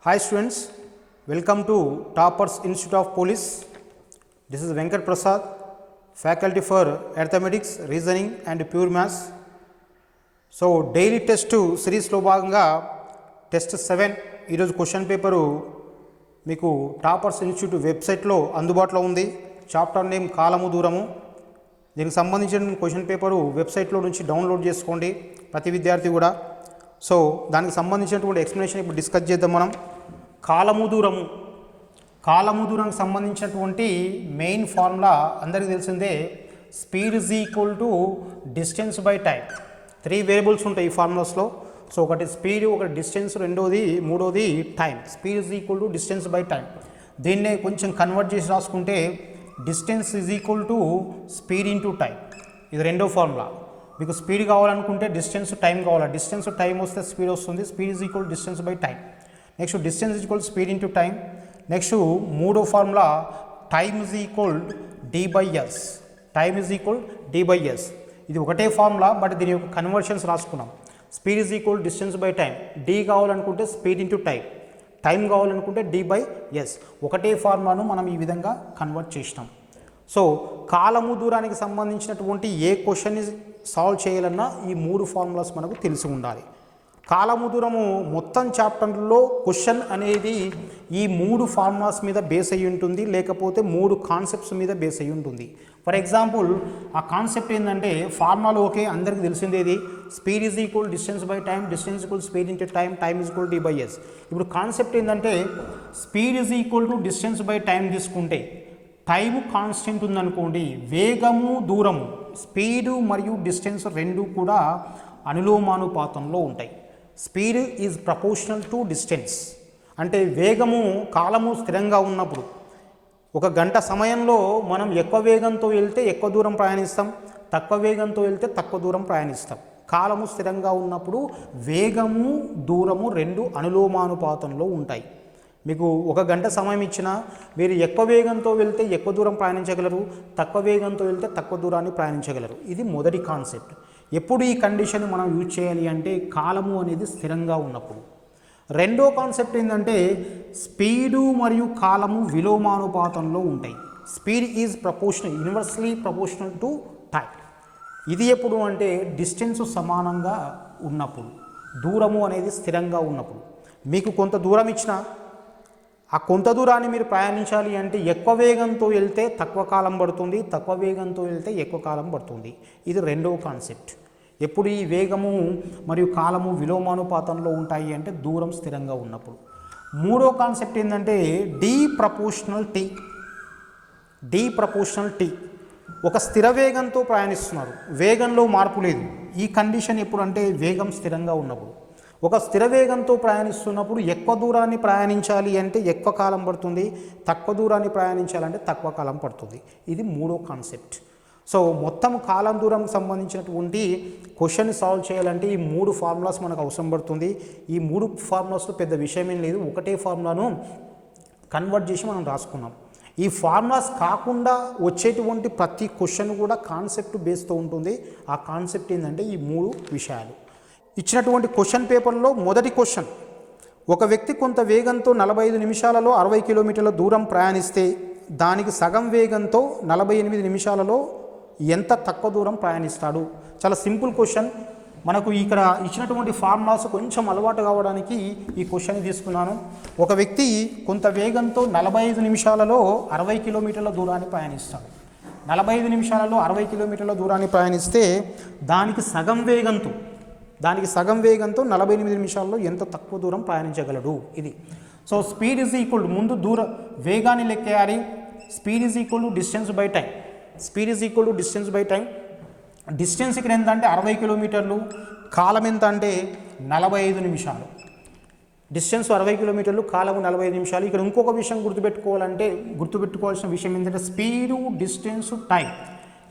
Hi students, welcome to Toppers Institute of Police. This is Venkat Prasad, faculty for Arithmetics, Reasoning and Pure Maths. So daily test series లో భాగంగా test 7 ఈరోజు question paper మీకు toppers institute వెబ్సైట్లో అందుబాటులో ఉంది. Chapter name కాలము దూరము. దీనికి సంబంధించిన క్వశ్చన్ పేపరు వెబ్సైట్లో నుంచి డౌన్లోడ్ చేసుకోండి ప్రతి విద్యార్థి కూడా. సో దానికి సంబంధించినటువంటి ఎక్స్ప్లెనేషన్ ఇప్పుడు డిస్కస్ చేద్దాం మనం. కాలము దూరానికి సంబంధించినటువంటి మెయిన్ ఫార్ములా అందరికీ తెలిసిందే, speed is equal to distance by time. 3 variables ఉంటాయి ఈ ఫార్ములాస్లో. సో ఒకటి స్పీడ్, ఒకటి డిస్టెన్స్, మూడోది time. Speed is equal to distance by time. దీన్నే కొంచెం కన్వర్ట్ చేసి రాసుకుంటే distance is equal to speed into time. ఇది రెండో ఫార్ములా. మీకు స్పీడ్ కావాలనుకుంటే డిస్టెన్స్ టైం కావాలి. డిస్టెన్స్ టైం వస్తే స్పీడ్ వస్తుంది. Speed is equal distance by time. Next distance is equal speed into time. Next మూడో formula time is equal D by S. Time is equal D by S. ఇది ఒకటే formula, but దీని యొక్క conversions రాసుకున్నాం. Speed is equal distance by time. D కావాలనుకుంటే speed into time, time కావాలనుకుంటే D by S. ఒకటే ఫార్ములాను మనం ఈ విధంగా కన్వర్ట్ చేసినాం. సో కాలము దూరానికి సంబంధించినటువంటి ఏ క్వశ్చన్ని సాల్వ్ చేయాలన్నా ఈ 3 ఫార్ములాస్ మనకు తెలిసి ఉండాలి. కాలము దూరము మొత్తం చాప్టర్లో క్వశ్చన్ అనేది ఈ 3 ఫార్ములాస్ మీద బేస్ అయ్యి ఉంటుంది, లేకపోతే 3 కాన్సెప్ట్స్ మీద బేస్ అయ్యి ఉంటుంది. ఫర్ ఎగ్జాంపుల్ ఆ కాన్సెప్ట్ ఏంటంటే, ఫార్ములాలు ఓకే అందరికీ తెలిసిందేది, speed is equal distance by time, distance equal speed into time, time is equal D by S. ఇప్పుడు కాన్సెప్ట్ ఏంటంటే, speed is equal to distance by time తీసుకుంటే టైము కాన్స్టెంట్ ఉందనుకోండి, వేగము దూరము, స్పీడు మరియు డిస్టెన్స్ రెండు కూడా అనులోమానుపాతంలో ఉంటాయి. Speed is proportional to distance. అంటే వేగము కాలము స్థిరంగా ఉన్నప్పుడు, ఒక గంట సమయంలో మనం ఎక్కువ వేగంతో వెళ్తే ఎక్కువ దూరం ప్రయాణిస్తాం, తక్కువ వేగంతో వెళ్తే తక్కువ దూరం ప్రయాణిస్తాం. కాలము స్థిరంగా ఉన్నప్పుడు వేగము దూరము రెండు అనులోమానుపాతంలో ఉంటాయి. మీకు ఒక గంట సమయం ఇచ్చినా మీరు ఎక్కువ వేగంతో వెళ్తే ఎక్కువ దూరం ప్రయాణించగలరు, తక్కువ వేగంతో వెళ్తే తక్కువ దూరాన్ని ప్రయాణించగలరు. ఇది మొదటి కాన్సెప్ట్. ఎప్పుడు ఈ కండిషన్ మనం యూజ్ చేయాలి అంటే కాలము అనేది స్థిరంగా ఉన్నప్పుడు. రెండో కాన్సెప్ట్ ఏంటంటే, స్పీడు మరియు కాలము విలోమానుపాతంలో ఉంటాయి. Speed is proportional, universally proportional to time. ఇది ఎప్పుడు అంటే డిస్టెన్స్ సమానంగా ఉన్నప్పుడు, దూరము అనేది స్థిరంగా ఉన్నప్పుడు. మీకు కొంత దూరం ఇచ్చినా ఆ కొంత దూరాన్ని మీరు ప్రయాణించాలి అంటే ఎక్కువ వేగంతో వెళ్తే తక్కువ కాలం పడుతుంది, తక్కువ వేగంతో వెళ్తే ఎక్కువ కాలం పడుతుంది. ఇది రెండవ కాన్సెప్ట్. ఎప్పుడు ఈ వేగము మరియు కాలము విలోమానుపాతంలో ఉంటాయి అంటే దూరం స్థిరంగా ఉన్నప్పుడు. మూడో కాన్సెప్ట్ ఏంటంటే డి ప్రపోర్షనల్ టీ. ఒక స్థిర వేగంతో ప్రయాణిస్తున్నారు, వేగంలో మార్పు లేదు. ఈ కండిషన్ ఎప్పుడు అంటే వేగం స్థిరంగా ఉన్నప్పుడు. ఒక స్థిర వేగంతో ప్రయాణిస్తున్నప్పుడు ఎక్కువ దూరాన్ని ప్రయాణించాలి అంటే ఎక్కువ కాలం పడుతుంది, తక్కువ దూరాన్ని ప్రయాణించాలంటే తక్కువ కాలం పడుతుంది. ఇది మూడో కాన్సెప్ట్. సో మొత్తం కాలం దూరం సంబంధించినటువంటి క్వశ్చన్ సాల్వ్ చేయాలంటే ఈ 3 ఫార్ములాస్ మనకు అవసరం పడుతుంది. ఈ 3 ఫార్ములాస్లో పెద్ద విషయం ఏం లేదు, ఒకటే ఫార్ములాను కన్వర్ట్ చేసి మనం రాసుకున్నాం. ఈ ఫార్ములాస్ కాకుండా వచ్చేటువంటి ప్రతి క్వశ్చన్ కూడా కాన్సెప్ట్ బేస్తో ఉంటుంది. ఆ కాన్సెప్ట్ ఏంటంటే ఈ 3 విషయాలు. ఇచ్చినటువంటి క్వశ్చన్ పేపర్లో మొదటి క్వశ్చన్, ఒక వ్యక్తి కొంత వేగంతో 45 నిమిషాలలో 60 కిలోమీటర్ల దూరం ప్రయాణిస్తే దానికి సగం వేగంతో 48 నిమిషాలలో ఎంత తక్కువ దూరం ప్రయాణిస్తాడు? చాలా సింపుల్ క్వశ్చన్. మనకు ఇక్కడ ఇచ్చినటువంటి ఫార్ములాస్ కొంచెం అలవాటు కావడానికి ఈ క్వశ్చన్ తీసుకున్నాను. ఒక వ్యక్తి కొంత వేగంతో 45 నిమిషాలలో 60 కిలోమీటర్ల దూరాన్ని ప్రయాణిస్తాడు. 45 నిమిషాలలో 60 కిలోమీటర్ల దూరాన్ని ప్రయాణిస్తే దానికి సగం వేగంతో 48 నిమిషాల్లో ఎంత తక్కువ దూరం ప్రయాణించగలడు? ఇది. సో స్పీడ్ ఈజ్ ఈక్వల్ ముందు వేగాన్ని లెక్కేయాలి. Speed is equal to distance by time. Distance ఇక్కడ ఎంత అంటే 60 కిలోమీటర్లు, కాలం ఎంత అంటే 45 నిమిషాలు. డిస్టెన్స్ 60 కిలోమీటర్లు, కాలము 45 నిమిషాలు. ఇక్కడ ఇంకొక విషయం గుర్తుపెట్టుకోవాల్సిన విషయం ఏంటంటే స్పీడు, డిస్టెన్స్, టైం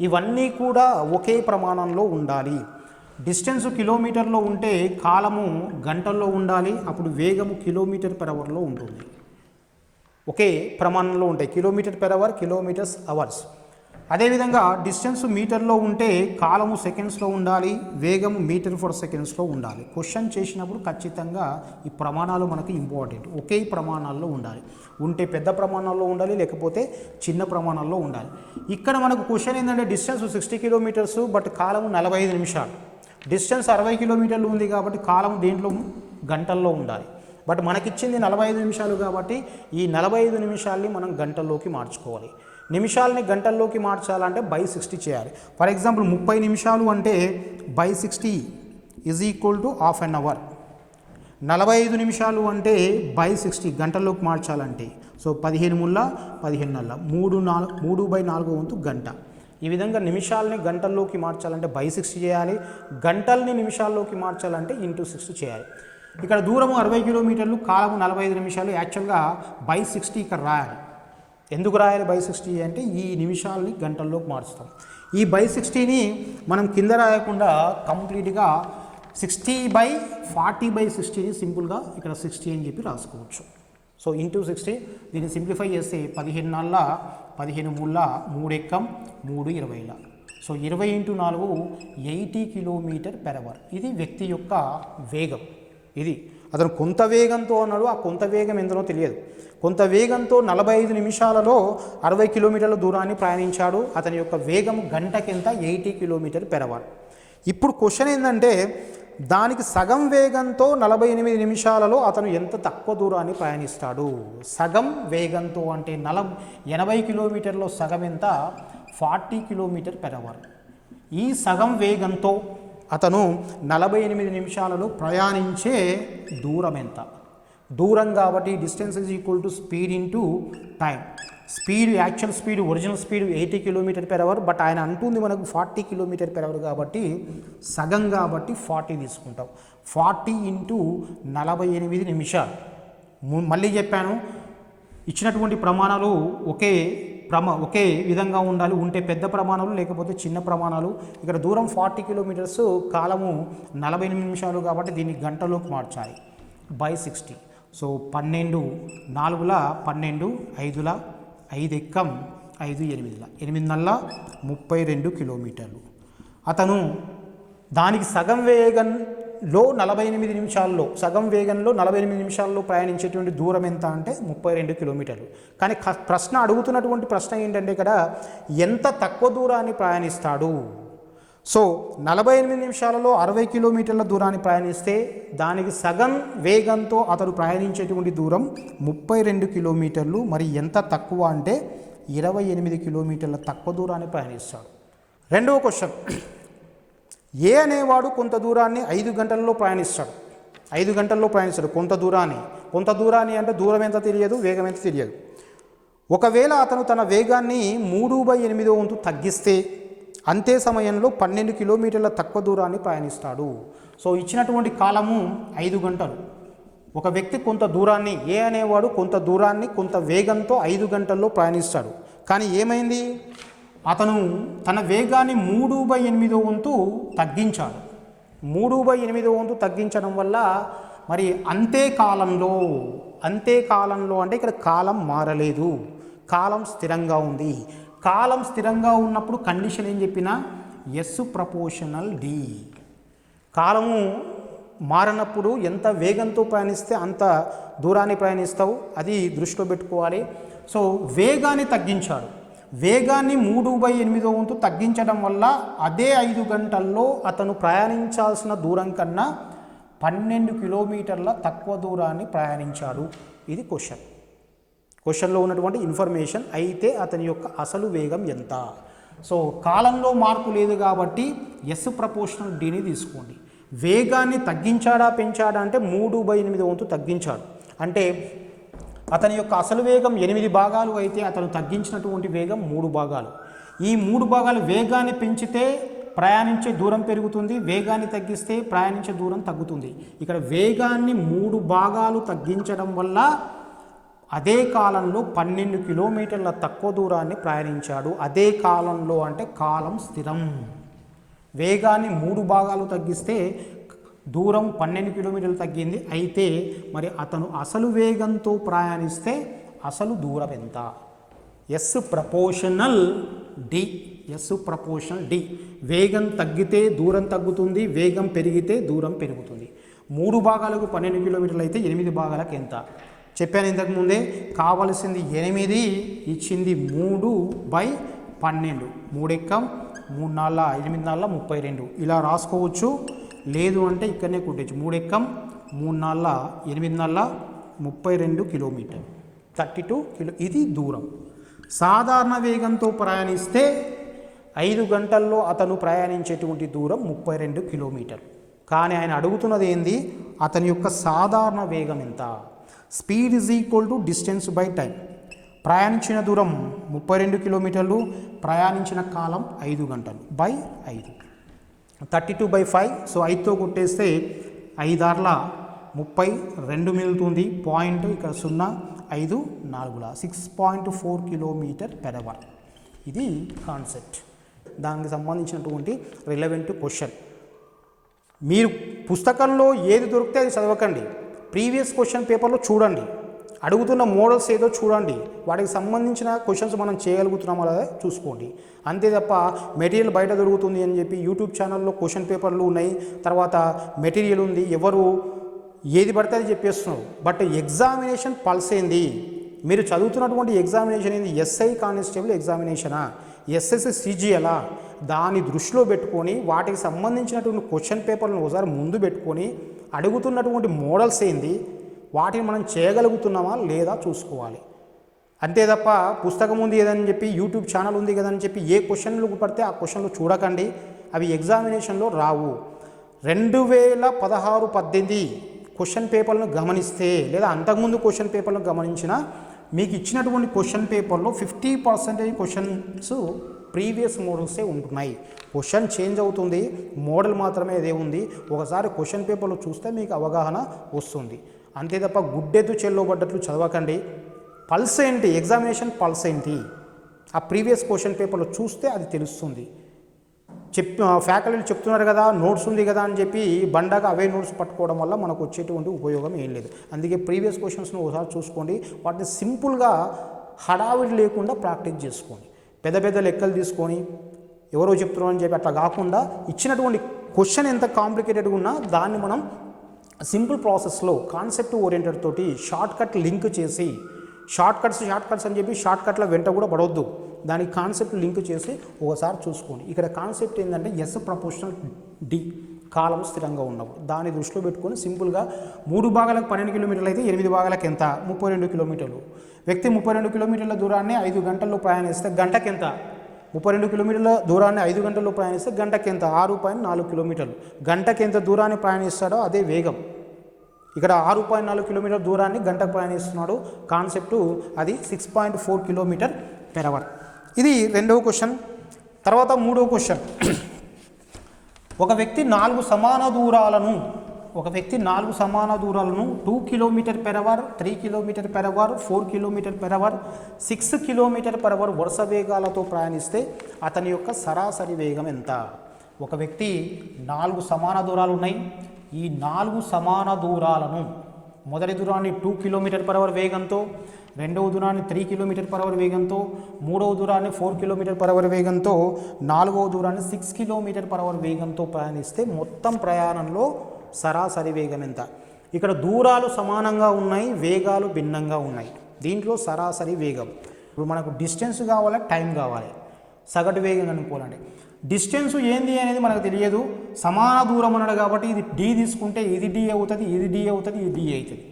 ఇవన్నీ కూడా ఒకే ప్రమాణంలో ఉండాలి. డిస్టెన్స్ కిలోమీటర్లో ఉంటే కాలము గంటల్లో ఉండాలి, అప్పుడు వేగము కిలోమీటర్ పర్ అవర్లో ఉంటుంది. ఒకే ప్రమాణంలో ఉంటాయి, kilometre per hour, kilometres hours. అదేవిధంగా డిస్టెన్స్ మీటర్లో ఉంటే కాలము సెకండ్స్లో ఉండాలి, వేగము మీటర్ ఫర్ సెకండ్స్లో ఉండాలి. క్వశ్చన్ చేసినప్పుడు ఖచ్చితంగా ఈ ప్రమాణాలు మనకు ఇంపార్టెంట్. ఒకే ప్రమాణాల్లో ఉండాలి. ఉంటే పెద్ద ప్రమాణాల్లో ఉండాలి, లేకపోతే చిన్న ప్రమాణాల్లో ఉండాలి. ఇక్కడ మనకు క్వశ్చన్ ఏంటంటే డిస్టెన్స్ 60 కిలోమీటర్స్ బట్ కాలము 45 నిమిషాలు. డిస్టెన్స్ 60 కిలోమీటర్లు ఉంది కాబట్టి కాలం దేంట్లో గంటల్లో ఉండాలి. బట్ మనకిచ్చింది 45 నిమిషాలు కాబట్టి ఈ 45 నిమిషాల్ని మనం గంటల్లోకి మార్చుకోవాలి. నిమిషాలని గంటల్లోకి మార్చాలంటే బై 60 చేయాలి. ఫర్ ఎగ్జాంపుల్ 30 నిమిషాలు అంటే by 60 is equal to half an hour. 45 నిమిషాలు అంటే బై 60 గంటల్లోకి మార్చాలంటే సో 15 ముళ్ళ 15 నల్ల 3/4 వంతు గంట. ఈ విధంగా నిమిషాలని గంటల్లోకి మార్చాలంటే బై 60 చేయాలి, గంటల్ని నిమిషాల్లోకి మార్చాలంటే ఇంటూ 60 చేయాలి. ఇక్కడ దూరము 60 కిలోమీటర్లు, కాలము 45 నిమిషాలు. యాక్చువల్గా బై 60 ఇక్కడ రాయాలి. ఎందుకు రాయాలి బై 60 అంటే ఈ నిమిషాలని గంటల్లోకి మార్చుతాం. ఈ బై 60ని మనం కింద రాయకుండా కంప్లీట్గా 60/40/60ని సింపుల్గా ఇక్కడ 60 అని చెప్పి రాసుకోవచ్చు. సో ఇంటూ 60 దీన్ని సింప్లిఫై చేస్తే 15 నాళ్ళ 15 మూళ్ళ 3 ఎక్కం 3 20ల. So 20 × 4 80 km/h. ఇది వ్యక్తి యొక్క వేగం. ఇది అతను కొంత వేగంతో అన్నాడు, ఆ కొంత వేగం ఎంతనో తెలియదు. కొంత వేగంతో 45 నిమిషాలలో 60 కిలోమీటర్ల దూరాన్ని ప్రయాణించాడు. అతని యొక్క వేగం గంటకెంత 80 km/h. ఇప్పుడు క్వశ్చన్ ఏంటంటే దానికి సగం వేగంతో 48 నిమిషాలలో అతను ఎంత తక్కువ దూరాన్ని ప్రయాణిస్తాడు. సగం వేగంతో అంటే 80 కిలోమీటర్లో సగం ఎంత 40 km/h. ఈ సగం వేగంతో అతను 48 నిమిషాలలో ప్రయాణించే దూరం ఎంత? దూరం కాబట్టి distance is equal to speed into time. Speed actual speed original speed 80 km/h, but ఆయన అంటుంది మనకు 40 km/h కాబట్టి సగం కాబట్టి 40 తీసుకుంటాం. 40 × 48 నిమిషాలు. మళ్ళీ చెప్పాను, ఇచ్చినటువంటి ప్రమాణాలు ఒకే విధంగా ఉండాలి. ఉంటే పెద్ద ప్రమాణాలు, లేకపోతే చిన్న ప్రమాణాలు. ఇక్కడ దూరం 40 కిలోమీటర్స్, కాలము 48 నిమిషాలు కాబట్టి దీన్ని గంటలోకి మార్చాలి. బై 60. సో 12 4ల 12 5ల 5 ఎక్కం 5 8ల 8 నల్ల 32 కిలోమీటర్లు. అతను దానికి సగం వేగంలో 48 నిమిషాల్లో సగం వేగంలో 48 నిమిషాల్లో ప్రయాణించేటువంటి దూరం ఎంత అంటే 32 కిలోమీటర్లు. కానీ ప్రశ్న అడుగుతున్నటువంటి ప్రశ్న ఏంటంటే ఇక్కడ ఎంత తక్కువ దూరాన్ని ప్రయాణిస్తాడు. సో 48 నిమిషాలలో 60 కిలోమీటర్ల దూరాన్ని ప్రయాణిస్తే దానికి సగం వేగంతో అతడు ప్రయాణించేటువంటి దూరం 32 కిలోమీటర్లు. మరి ఎంత తక్కువ అంటే 28 కిలోమీటర్ల తక్కువ దూరాన్ని ప్రయాణిస్తాడు. రెండవ క్వశ్చన్, ఏ అనేవాడు కొంత దూరాన్ని 5 గంటల్లో ప్రయాణిస్తాడు. 5 గంటల్లో ప్రయాణిస్తాడు కొంత దూరాన్ని అంటే దూరం ఎంత తెలియదు, వేగం ఎంత తెలియదు. ఒకవేళ అతను తన వేగాన్ని 3/8 వంతు తగ్గిస్తే అంతే సమయంలో 12 కిలోమీటర్ల తక్కువ దూరాన్ని ప్రయాణిస్తాడు. సో ఇచ్చినటువంటి కాలము 5 గంటలు. ఒక వ్యక్తి కొంత దూరాన్ని, ఏ అనేవాడు కొంత దూరాన్ని కొంత వేగంతో 5 గంటల్లో ప్రయాణిస్తాడు. కానీ ఏమైంది, అతను తన వేగాన్ని 3/8 వంతు తగ్గించాడు. 3/8 వంతు తగ్గించడం వల్ల మరి అంతే కాలంలో అంటే ఇక్కడ కాలం మారలేదు, కాలం స్థిరంగా ఉంది. కాలం స్థిరంగా ఉన్నప్పుడు కండిషన్ ఏం చెప్పినా ఎస్ ప్రపోర్షనల్ డి. కాలము మారినప్పుడు ఎంత వేగంతో ప్రయాణిస్తే అంత దూరాన్ని ప్రయాణిస్తావు, అది దృష్టిలో పెట్టుకోవాలి. సో వేగాన్ని తగ్గించాడు. వేగాన్ని 3/8 వంతు తగ్గించడం వల్ల అదే 5 గంటల్లో అతను ప్రయాణించాల్సిన దూరం కన్నా 12 కిలోమీటర్ల తక్కువ దూరాన్ని ప్రయాణించాడు. ఇది క్వశ్చన్లో ఉన్నటువంటి ఇన్ఫర్మేషన్. అయితే అతని యొక్క అసలు వేగం ఎంత? సో కాలంలో మార్పు లేదు కాబట్టి ఎస్ ప్రపోర్షనల్ డీని తీసుకోండి. వేగాన్ని తగ్గించాడా పెంచాడా అంటే 3/8 వంతు తగ్గించాడు. అంటే అతని యొక్క అసలు వేగం 8 భాగాలు అయితే అతను తగ్గించినటువంటి వేగం 3 భాగాలు. ఈ 3 భాగాలు వేగాన్ని పెంచితే ప్రయాణించే దూరం పెరుగుతుంది, వేగాన్ని తగ్గిస్తే ప్రయాణించే దూరం తగ్గుతుంది. ఇక్కడ వేగాన్ని 3 భాగాలు తగ్గించడం వల్ల అదే కాలంలో 12 కిలోమీటర్ల తక్కువ దూరాన్ని ప్రయాణించాడు. అదే కాలంలో అంటే కాలం స్థిరం. వేగాన్ని 3 భాగాలు తగ్గిస్తే దూరం 12 కిలోమీటర్లు తగ్గింది. అయితే మరి అతను అసలు వేగంతో ప్రయాణిస్తే అసలు దూరం ఎంత? S proportional D. S proportional D. వేగం తగ్గితే దూరం తగ్గుతుంది, వేగం పెరిగితే దూరం పెరుగుతుంది. 3 భాగాలకు 12 కిలోమీటర్లు అయితే 8 భాగాలకు ఎంత చెప్పాను ఇంతకుముందే. కావలసింది 8, ఇచ్చింది 3/12. 3 ఎక్కం 3 4 8 4 32 ఇలా రాసుకోవచ్చు. లేదు అంటే ఇక్కడనే కొట్టచ్చు. 3 ఎక్కం 3 4 8 4 32 కిలోమీటర్, 32 కిలో. ఇది దూరం. సాధారణ వేగంతో ప్రయాణిస్తే 5 గంటల్లో అతను ప్రయాణించేటువంటి దూరం 32 కిలోమీటర్లు. కానీ ఆయన అడుగుతున్నది ఏంది, అతని యొక్క సాధారణ వేగం ఎంత. Speed is equal to distance by time. ప్రయాణించిన దూరం 32 కిలోమీటర్లు, ప్రయాణించిన కాలం 5 గంటలు బై 5. 32/5. సో 5తో కొట్టేస్తే 5 6 32 మిగులుతుంది. పాయింట్ ఇక్కడ 0 5 4 6.4 km/h. ఇది కాన్సెప్ట్. దానికి సంబంధించినటువంటి రిలవెంట్ క్వశ్చన్. మీరు పుస్తకంలో ఏది దొరికితే అది చదవకండి. ప్రీవియస్ క్వశ్చన్ పేపర్లో చూడండి, అడుగుతున్న మోడల్స్ ఏదో చూడండి, వాటికి సంబంధించిన క్వశ్చన్స్ మనం చేయగలుగుతున్నామో లేదా చూసుకోండి. అంతే తప్ప మెటీరియల్ బయట దొరుకుతుంది అని చెప్పి యూట్యూబ్ ఛానల్లో క్వశ్చన్ పేపర్లు ఉన్నాయి, తర్వాత మెటీరియల్ ఉంది, ఎవరు ఏది పడితే అది చెప్పేస్తున్నారు. బట్ ఎగ్జామినేషన్ పల్స్ ఏంది, మీరు చదువుతున్నటువంటి ఎగ్జామినేషన్ ఏంది, ఎస్ఐ కానిస్టేబుల్ ఎగ్జామినేషనా, ఎస్ఎస్సి సిజిఎలా, దాన్ని దృష్టిలో పెట్టుకొని వాటికి సంబంధించినటువంటి క్వశ్చన్ పేపర్లను ఒకసారి ముందు పెట్టుకొని అడుగుతున్నటువంటి మోడల్స్ ఏంది, వాటిని మనం చేయగలుగుతున్నామా లేదా చూసుకోవాలి. అంతే తప్ప పుస్తకం ఉంది కదని చెప్పి, యూట్యూబ్ ఛానల్ ఉంది కదని చెప్పి ఏ క్వశ్చన్లు పడితే ఆ క్వశ్చన్లు చూడకండి, అవి ఎగ్జామినేషన్లో రావు. 2016-18 క్వశ్చన్ పేపర్లను గమనిస్తే లేదా అంతకుముందు క్వశ్చన్ పేపర్లను గమనించినా మీకు ఇచ్చినటువంటి క్వశ్చన్ పేపర్లో 50% క్వశ్చన్స్ ప్రీవియస్ మోడల్సే ఉంటున్నాయి. క్వశ్చన్ చేంజ్ అవుతుంది, మోడల్ మాత్రమే అదే ఉంది. ఒకసారి క్వశ్చన్ పేపర్లో చూస్తే మీకు అవగాహన వస్తుంది. అంతే తప్ప గుడ్డెద్దు చెల్లోబడ్డట్లు చదవకండి. పల్స్ ఏంటి, ఎగ్జామినేషన్ పల్స్ ఏంటి, ఆ ప్రీవియస్ క్వశ్చన్ పేపర్లో చూస్తే అది తెలుస్తుంది. ఫ్యాకల్టీలు చెప్తున్నారు కదా, నోట్స్ ఉంది కదా అని చెప్పి బండగా అవే నోట్స్ పట్టుకోవడం వల్ల మనకు వచ్చేటువంటి ఉపయోగం ఏం లేదు. అందుకే ప్రీవియస్ క్వశ్చన్స్ను ఒకసారి చూసుకోండి, వాటిని సింపుల్గా హడావిడి లేకుండా ప్రాక్టీస్ చేసుకోండి. పెద్ద పెద్ద లెక్కలు తీసుకొని ఎవరో చెప్తున్నారు అని చెప్పి అట్లా కాకుండా ఇచ్చినటువంటి క్వశ్చన్ ఎంత కాంప్లికేటెడ్గా ఉన్నా దాన్ని మనం సింపుల్ ప్రాసెస్లో కాన్సెప్ట్ ఓరియంటెడ్ తోటి షార్ట్ కట్ లింక్ చేసి, షార్ట్ కట్స్ అని చెప్పి షార్ట్ కట్ల వెంట కూడా పడవద్దు, దానికి కాన్సెప్ట్ లింక్ చేసి ఒకసారి చూసుకోండి. ఇక్కడ కాన్సెప్ట్ ఏంటంటే ఎస్ ప్రపోర్షనల్ డి, కాలం స్థిరంగా ఉన్నప్పుడు దాన్ని దృష్టిలో పెట్టుకొని సింపుల్గా 3 భాగాలకు 12 కిలోమీటర్లు అయితే 8 భాగాలకు ఎంత, 32 కిలోమీటర్లు. వ్యక్తి 32 కిలోమీటర్ల దూరాన్ని 5 గంటల్లో ప్రయాణిస్తే గంటకి ఎంత, 32 కిలోమీటర్ల దూరాన్ని 5 గంటల్లో ప్రయాణిస్తే గంటకి ఎంత, 6.4 కిలోమీటర్లు. గంటకి ఎంత దూరాన్ని ప్రయాణిస్తాడో అదే వేగం. ఇక్కడ 6.4 కిలోమీటర్ల దూరాన్ని గంటకు ప్రయాణిస్తున్నాడు. కాన్సెప్టు అది 6.4 km/h. ఇది రెండవ క్వశ్చన్. తర్వాత మూడవ క్వశ్చన్, ఒక వ్యక్తి 4 సమాన దూరాలను 2 km/h, 3 km/h, 4 km/h, 6 km/h వరుస వేగాలతో ప్రయాణిస్తే అతని యొక్క సరాసరి వేగం ఎంత. ఒక వ్యక్తి 4 సమాన దూరాలు ఉన్నాయి. ఈ 4 సమాన దూరాలను, మొదటి దూరాన్ని 2 km/h వేగంతో, రెండవ దూరాన్ని 3 km/h వేగంతో, మూడవ దూరాన్ని 4 km/h వేగంతో, నాలుగవ దూరాన్ని 6 km/h వేగంతో ప్రయాణిస్తే మొత్తం ప్రయాణంలో సరాసరి వేగం ఎంత. ఇక్కడ దూరాలు సమానంగా ఉన్నాయి, వేగాలు భిన్నంగా ఉన్నాయి. దీంట్లో సరాసరి వేగం, ఇప్పుడు మనకు డిస్టెన్స్ కావాలి, టైం కావాలి, సగటు వేగం అనుకోవాలండి. డిస్టెన్స్ ఏంది అనేది మనకు తెలియదు, సమాన దూరం అన్నాడు కాబట్టి ఇది డి తీసుకుంటే ఇది డి అవుతుంది, ఇది డి అవుతుంది, ఇది డి అవుతుంది.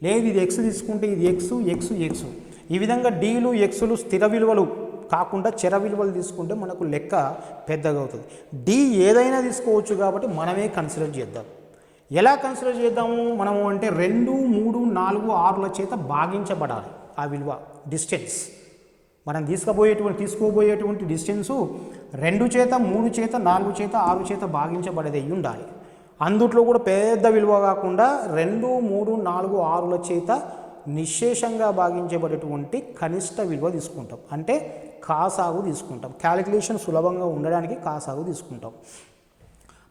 లేదు ఇది ఎక్స్ తీసుకుంటే ఇది ఎక్స్. ఈ విధంగా డీలు ఎక్స్లు స్థిర విలువలు కాకుండా చర విలువలు తీసుకుంటే మనకు లెక్క పెద్దగా అవుతుంది. డి ఏదైనా తీసుకోవచ్చు కాబట్టి మనమే కన్సిడర్ చేద్దాం. ఎలా కన్సిడర్ చేద్దాము మనము అంటే 2, 3, 4, 6ల చేత భాగించబడాలి ఆ విలువ. డిస్టెన్స్ మనం తీసుకోబోయేటువంటి డిస్టెన్సు 2 చేత, 3 చేత, 4 చేత, 6 చేత భాగించబడేది అయి ఉండాలి. అందుట్లో కూడా పెద్ద విలువ కాకుండా 2, 3, 4, 6ల చేత నిశ్శేషంగా భాగించబడేటువంటి కనిష్ట విలువ తీసుకుంటాం. అంటే కాసాగు తీసుకుంటాం. క్యాలిక్యులేషన్ సులభంగా ఉండడానికి కాసాగు తీసుకుంటాం.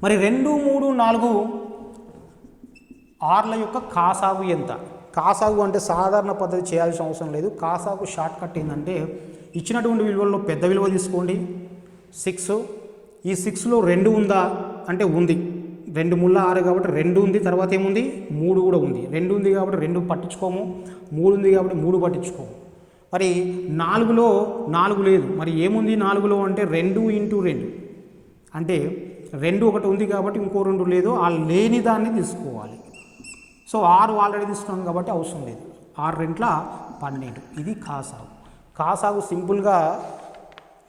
మరి 2, 3, 4, 6ల యొక్క కాసాగు ఎంత? కాసాగు అంటే సాధారణ పద్ధతి చేయాల్సిన అవసరం లేదు. కాసాగు షార్ట్ కట్ ఏంటంటే ఇచ్చినటువంటి విలువల్లో పెద్ద విలువ తీసుకోండి 6. ఈ 6లో 2 ఉందా అంటే ఉంది, 2 ముళ్ళ 6 కాబట్టి 2 ఉంది, తర్వాత ఏముంది 3 కూడా ఉంది. 2 ఉంది కాబట్టి 2 పట్టించుకోము, 3 ఉంది కాబట్టి 3 పట్టించుకోము. మరి 4లో 4 లేదు, మరి ఏముంది 4లో అంటే 2 × 2 అంటే 2 ఒకటి ఉంది కాబట్టి ఇంకో 2 లేదు, ఆ లేని దాన్ని తీసుకోవాలి. సో 6 ఆల్రెడీ తీసుకున్నాం కాబట్టి అవసరం లేదు. 6 2 12. ఇది కాసాగు. కాసాగు సింపుల్గా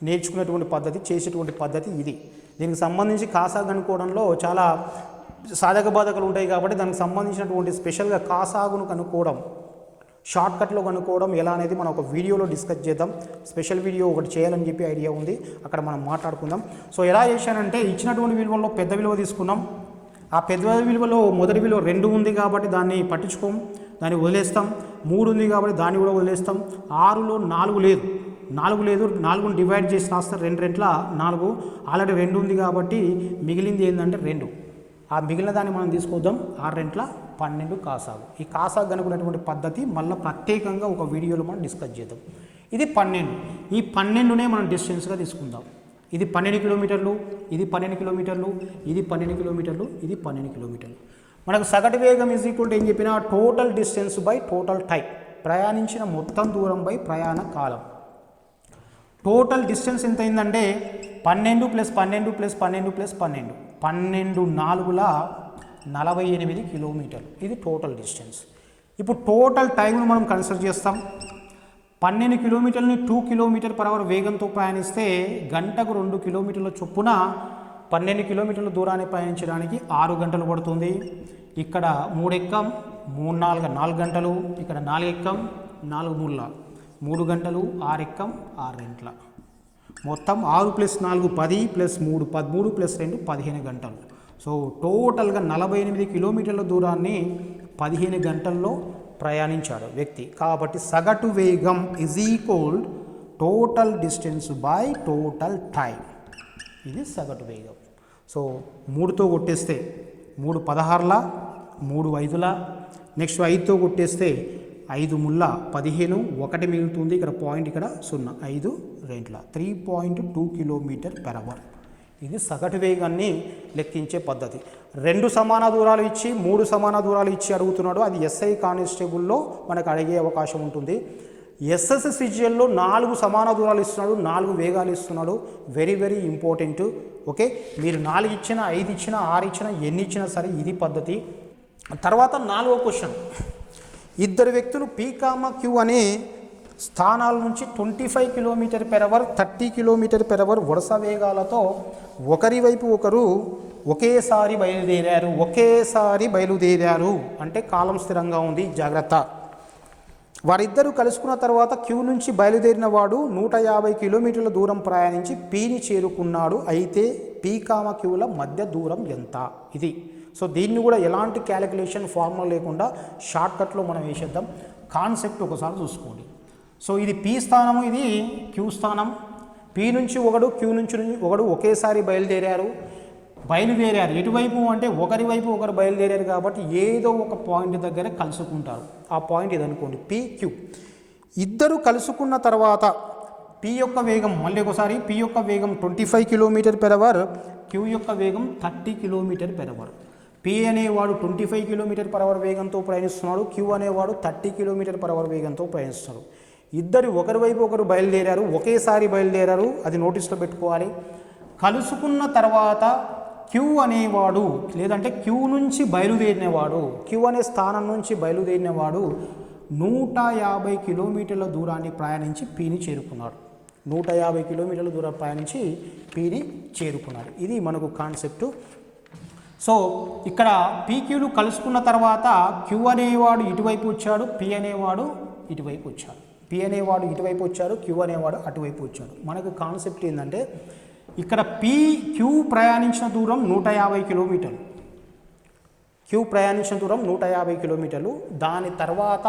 నేర్చుకునేటువంటి పద్ధతి, చేసేటువంటి పద్ధతి ఇది. దీనికి సంబంధించి కాసాగు కనుక్కోవడంలో చాలా సాధక బాధకాలు ఉంటాయి కాబట్టి దానికి సంబంధించినటువంటి స్పెషల్గా కాసాగును కనుక్కోవడం, షార్ట్కట్లో కనుక్కోవడం ఎలా అనేది మనం ఒక వీడియోలో డిస్కస్ చేద్దాం. స్పెషల్ వీడియో ఒకటి చేయాలని చెప్పి ఐడియా ఉంది, అక్కడ మనం మాట్లాడుకుందాం. సో ఎలా చేశానంటే ఇచ్చినటువంటి విలువల్లో పెద్ద విలువ తీసుకున్నాం. ఆ పెద్ద విలువలో మొదటి విలువ 2 ఉంది కాబట్టి దాన్ని పట్టించుకోం, దాన్ని వదిలేస్తాం. 3 ఉంది కాబట్టి దాన్ని కూడా వదిలేస్తాం. 6లో 4 లేదు, 4ని డివైడ్ చేసి రాస్తారు, 2 2 4. ఆల్రెడీ 2 ఉంది కాబట్టి మిగిలింది ఏంటంటే 2. ఆ మిగిలిన దాన్ని మనం తీసుకొద్దాం. 6 2 12 కాసాగు. ఈ కాసాగు కనుక్కునేటువంటి పద్ధతి మళ్ళీ ప్రత్యేకంగా ఒక వీడియోలో మనం డిస్కస్ చేద్దాం. ఇది 12. ఈ 12నే మనం డిస్టెన్స్గా తీసుకుందాం. ఇది 12 కిలోమీటర్లు, ఇది 12 కిలోమీటర్లు, ఇది 12 కిలోమీటర్లు, ఇది 12 కిలోమీటర్లు. మనకు సగటు వేగం ఈజ్ ఈక్వల్ టు ఏం చెప్పినా total distance by total time, ప్రయాణించిన మొత్తం దూరం బై ప్రయాణ కాలం. టోటల్ డిస్టెన్స్ ఎంత అయిందంటే 12 + 12 + 12 + 12, 12 4 48 కిలోమీటర్లు. ఇది టోటల్ డిస్టెన్స్. ఇప్పుడు టోటల్ టైంను మనం కన్సిడర్ చేస్తాం. 12 కిలోమీటర్లని 2 km/h వేగంతో ప్రయాణిస్తే గంటకు 2 కిలోమీటర్ల చొప్పున 12 కిలోమీటర్ల దూరాన్ని ప్రయాణించడానికి 6 గంటలు పడుతుంది. ఇక్కడ 3 ఎక్కం 3 4 4 గంటలు, ఇక్కడ 4 ఎక్కం 4 3 గంటలు, 6 ఎక్కం 6 2 మొత్తం 6 + 4 10 + 3 13 + 2 15 గంటలు. సో టోటల్గా 48 కిలోమీటర్ల దూరాన్ని 15 గంటల్లో ప్రయాణించాడు వ్యక్తి. కాబట్టి సగటు వేగం is equal total distance by total time. ఇది సగటు వేగం. సో 3తో కొట్టేస్తే 3 16ల, 3 5ల, నెక్స్ట్ 5తో కొట్టేస్తే 5 3 15, 1 మిగులుతుంది, ఇక్కడ పాయింట్, ఇక్కడ 0, 5 2 3.2 km/h. ఇది సగటు వేగాన్ని లెక్కించే పద్ధతి. 2 సమాన దూరాలు ఇచ్చి 3 సమాన దూరాలు ఇచ్చి అడుగుతున్నాడు. అది ఎస్ఐ కానిస్టేబుల్లో మనకు అడిగే అవకాశం ఉంటుంది. ఎస్ఎస్సి సిజిఎల్లో 4 సమాన దూరాలు ఇస్తున్నాడు, 4 వేగాలు ఇస్తున్నాడు. Very very important. ఓకే, మీరు 4 ఇచ్చినా 5 ఇచ్చినా 6 ఇచ్చినా ఎన్ని ఇచ్చినా సరే ఇది పద్ధతి. తర్వాత 4వ క్వశ్చన్, ఇద్దరు వ్యక్తులు P, Q అనే స్థానాల నుంచి 25 km/h 30 km/h వరుస వేగాలతో ఒకరి వైపు ఒకరు ఒకేసారి బయలుదేరారు అంటే కాలం స్థిరంగా ఉంది, జాగ్రత్త. వారిద్దరూ కలుసుకున్న తర్వాత Q నుంచి బయలుదేరిన వాడు 150 కిలోమీటర్ల దూరం ప్రయాణించి Pని చేరుకున్నాడు. అయితే P, Qల మధ్య దూరం ఎంత? ఇది. సో దీన్ని కూడా ఎలాంటి క్యాలిక్యులేషన్ ఫార్ములా లేకుండా షార్ట్కట్లో మనం వేసేద్దాం. కాన్సెప్ట్ ఒకసారి చూసుకోండి. సో ఇది P స్థానము, ఇది Q స్థానం. P నుంచి ఒకడు, Q నుంచి ఒకడు ఒకేసారి బయలుదేరారు. ఎటువైపు అంటే ఒకరి వైపు ఒకరు బయలుదేరారు కాబట్టి ఏదో ఒక పాయింట్ దగ్గర కలుసుకుంటారు. ఆ పాయింట్ ఇది అనుకోండి, PQ. ఇద్దరు కలుసుకున్న తర్వాత P యొక్క వేగం, మళ్ళీ ఒకసారి P యొక్క వేగం 25 km/h, Q యొక్క వేగం 30 km/h. P అనేవాడు 25 km/h వేగంతో ప్రయాణిస్తున్నాడు, Q అనేవాడు 30 km/h వేగంతో ప్రయాణిస్తున్నాడు. ఇద్దరు ఒకరి వైపు ఒకరు బయలుదేరారు, ఒకేసారి బయలుదేరారు, అది నోటీస్లో పెట్టుకోవాలి. కలుసుకున్న తర్వాత Q అనేవాడు, లేదంటే Q నుంచి బయలుదేరినవాడు, Q అనే స్థానం నుంచి బయలుదేరినవాడు 150 కిలోమీటర్ల దూరాన్ని ప్రయాణించి Pని చేరుకున్నాడు. 150 కిలోమీటర్ల దూరం ప్రయాణించి Pని చేరుకున్నాడు. ఇది మనకు కాన్సెప్టు. సో ఇక్కడ PQలు కలుసుకున్న తర్వాత Q అనేవాడు ఇటువైపు వచ్చాడు, P అనేవాడు ఇటువైపు వచ్చాడు. P అనేవాడు ఇటువైపు వచ్చాడు, Q అనేవాడు అటువైపు వచ్చాడు. మనకు కాన్సెప్ట్ ఏంటంటే ఇక్కడ Q ప్రయాణించిన దూరం 150 కిలోమీటర్లు. Q ప్రయాణించిన దూరం 150 కిలోమీటర్లు. దాని తర్వాత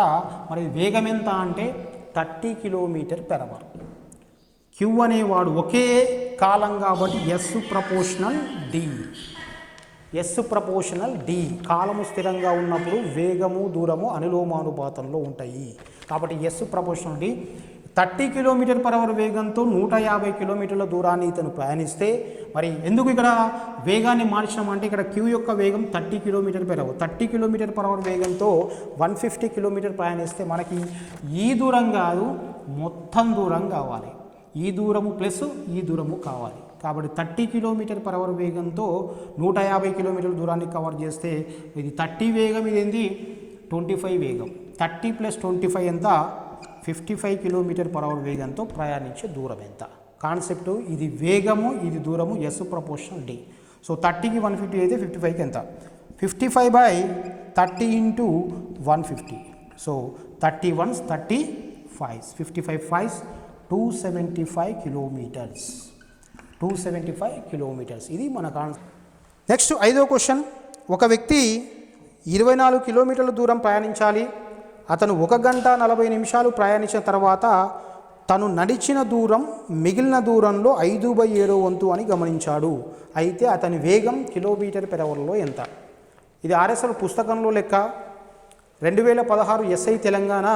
మరి వేగం ఎంత అంటే 30 km/h. Q అనేవాడు ఒకే కాలం కాబట్టి S/D. కాలము స్థిరంగా ఉన్నప్పుడు వేగము దూరము అనులోమానుపాతంలో ఉంటాయి కాబట్టి S/D 30 km/h వేగంతో 150 కిలోమీటర్ల దూరాన్ని ఇతను ప్రయాణిస్తే, మరి ఎందుకు ఇక్కడ వేగాన్ని మార్చినామంటే ఇక్కడ క్యూ యొక్క వేగం 30 km/h. 30 km/h వేగంతో 150 కిలోమీటర్ ప్రయాణిస్తే మనకి ఈ దూరం కాదు, మొత్తం దూరం కావాలి. ఈ దూరము ప్లస్ ఈ దూరము కావాలి. కాబట్టి 30 km/h వేగంతో 150 కిలోమీటర్ల దూరాన్ని కవర్ చేస్తే ఇది 30 వేగం, ఇది ఏంది 25 వేగం. 30 + 25 ఎంత? 55 km/h వేగంతో ప్రయాణించే దూరం ఎంత? కాన్సెప్ట్ ఇది వేగము, ఇది దూరము, ఎస్ ప్రపోర్షనల్ డి. సో 30కి 150 అయితే 55కి ఎంత? 55/30 × 150. So 30 1s 35, 55 5s 275 kilometres. 275 kilometres. ఇది మన కాన్సెప్ట్. నెక్స్ట్ 5వ క్వశ్చన్. ఒక వ్యక్తి 24 కిలోమీటర్ల దూరం ప్రయాణించాలి. అతను 1 గంట 40 నిమిషాలు ప్రయాణించిన తర్వాత తను నడిచిన దూరం మిగిలిన దూరంలో 5/7 వంతు అని గమనించాడు. అయితే అతని వేగం km/hలో ఎంత? ఇది ఆర్ఎస్ఎల్ పుస్తకంలో లెక్క. 2016 ఎస్ఐ తెలంగాణ,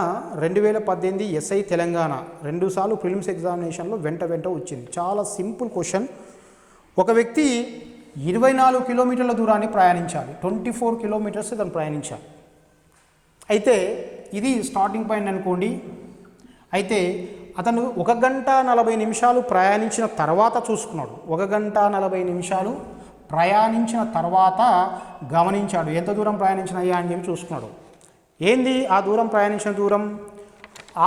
2018 ఎస్ఐ తెలంగాణ 2 సార్లు ప్రిలిమ్స్ ఎగ్జామినేషన్లో వెంట వచ్చింది. చాలా సింపుల్ క్వశ్చన్. ఒక వ్యక్తి 24 కిలోమీటర్ల దూరాన్ని ప్రయాణించాలి. 24 కిలోమీటర్స్ అతను ప్రయాణించాలి. అయితే ఇది స్టార్టింగ్ పాయింట్ అనుకోండి. అయితే అతను 1 గంట 40 నిమిషాలు ప్రయాణించిన తర్వాత చూసుకున్నాడు. 1 గంట 40 నిమిషాలు ప్రయాణించిన తర్వాత గమనించాడు ఎంత దూరం ప్రయాణించినయ్యా అని చెప్పి చూసుకున్నాడు. ఏంది ఆ దూరం? ప్రయాణించిన దూరం,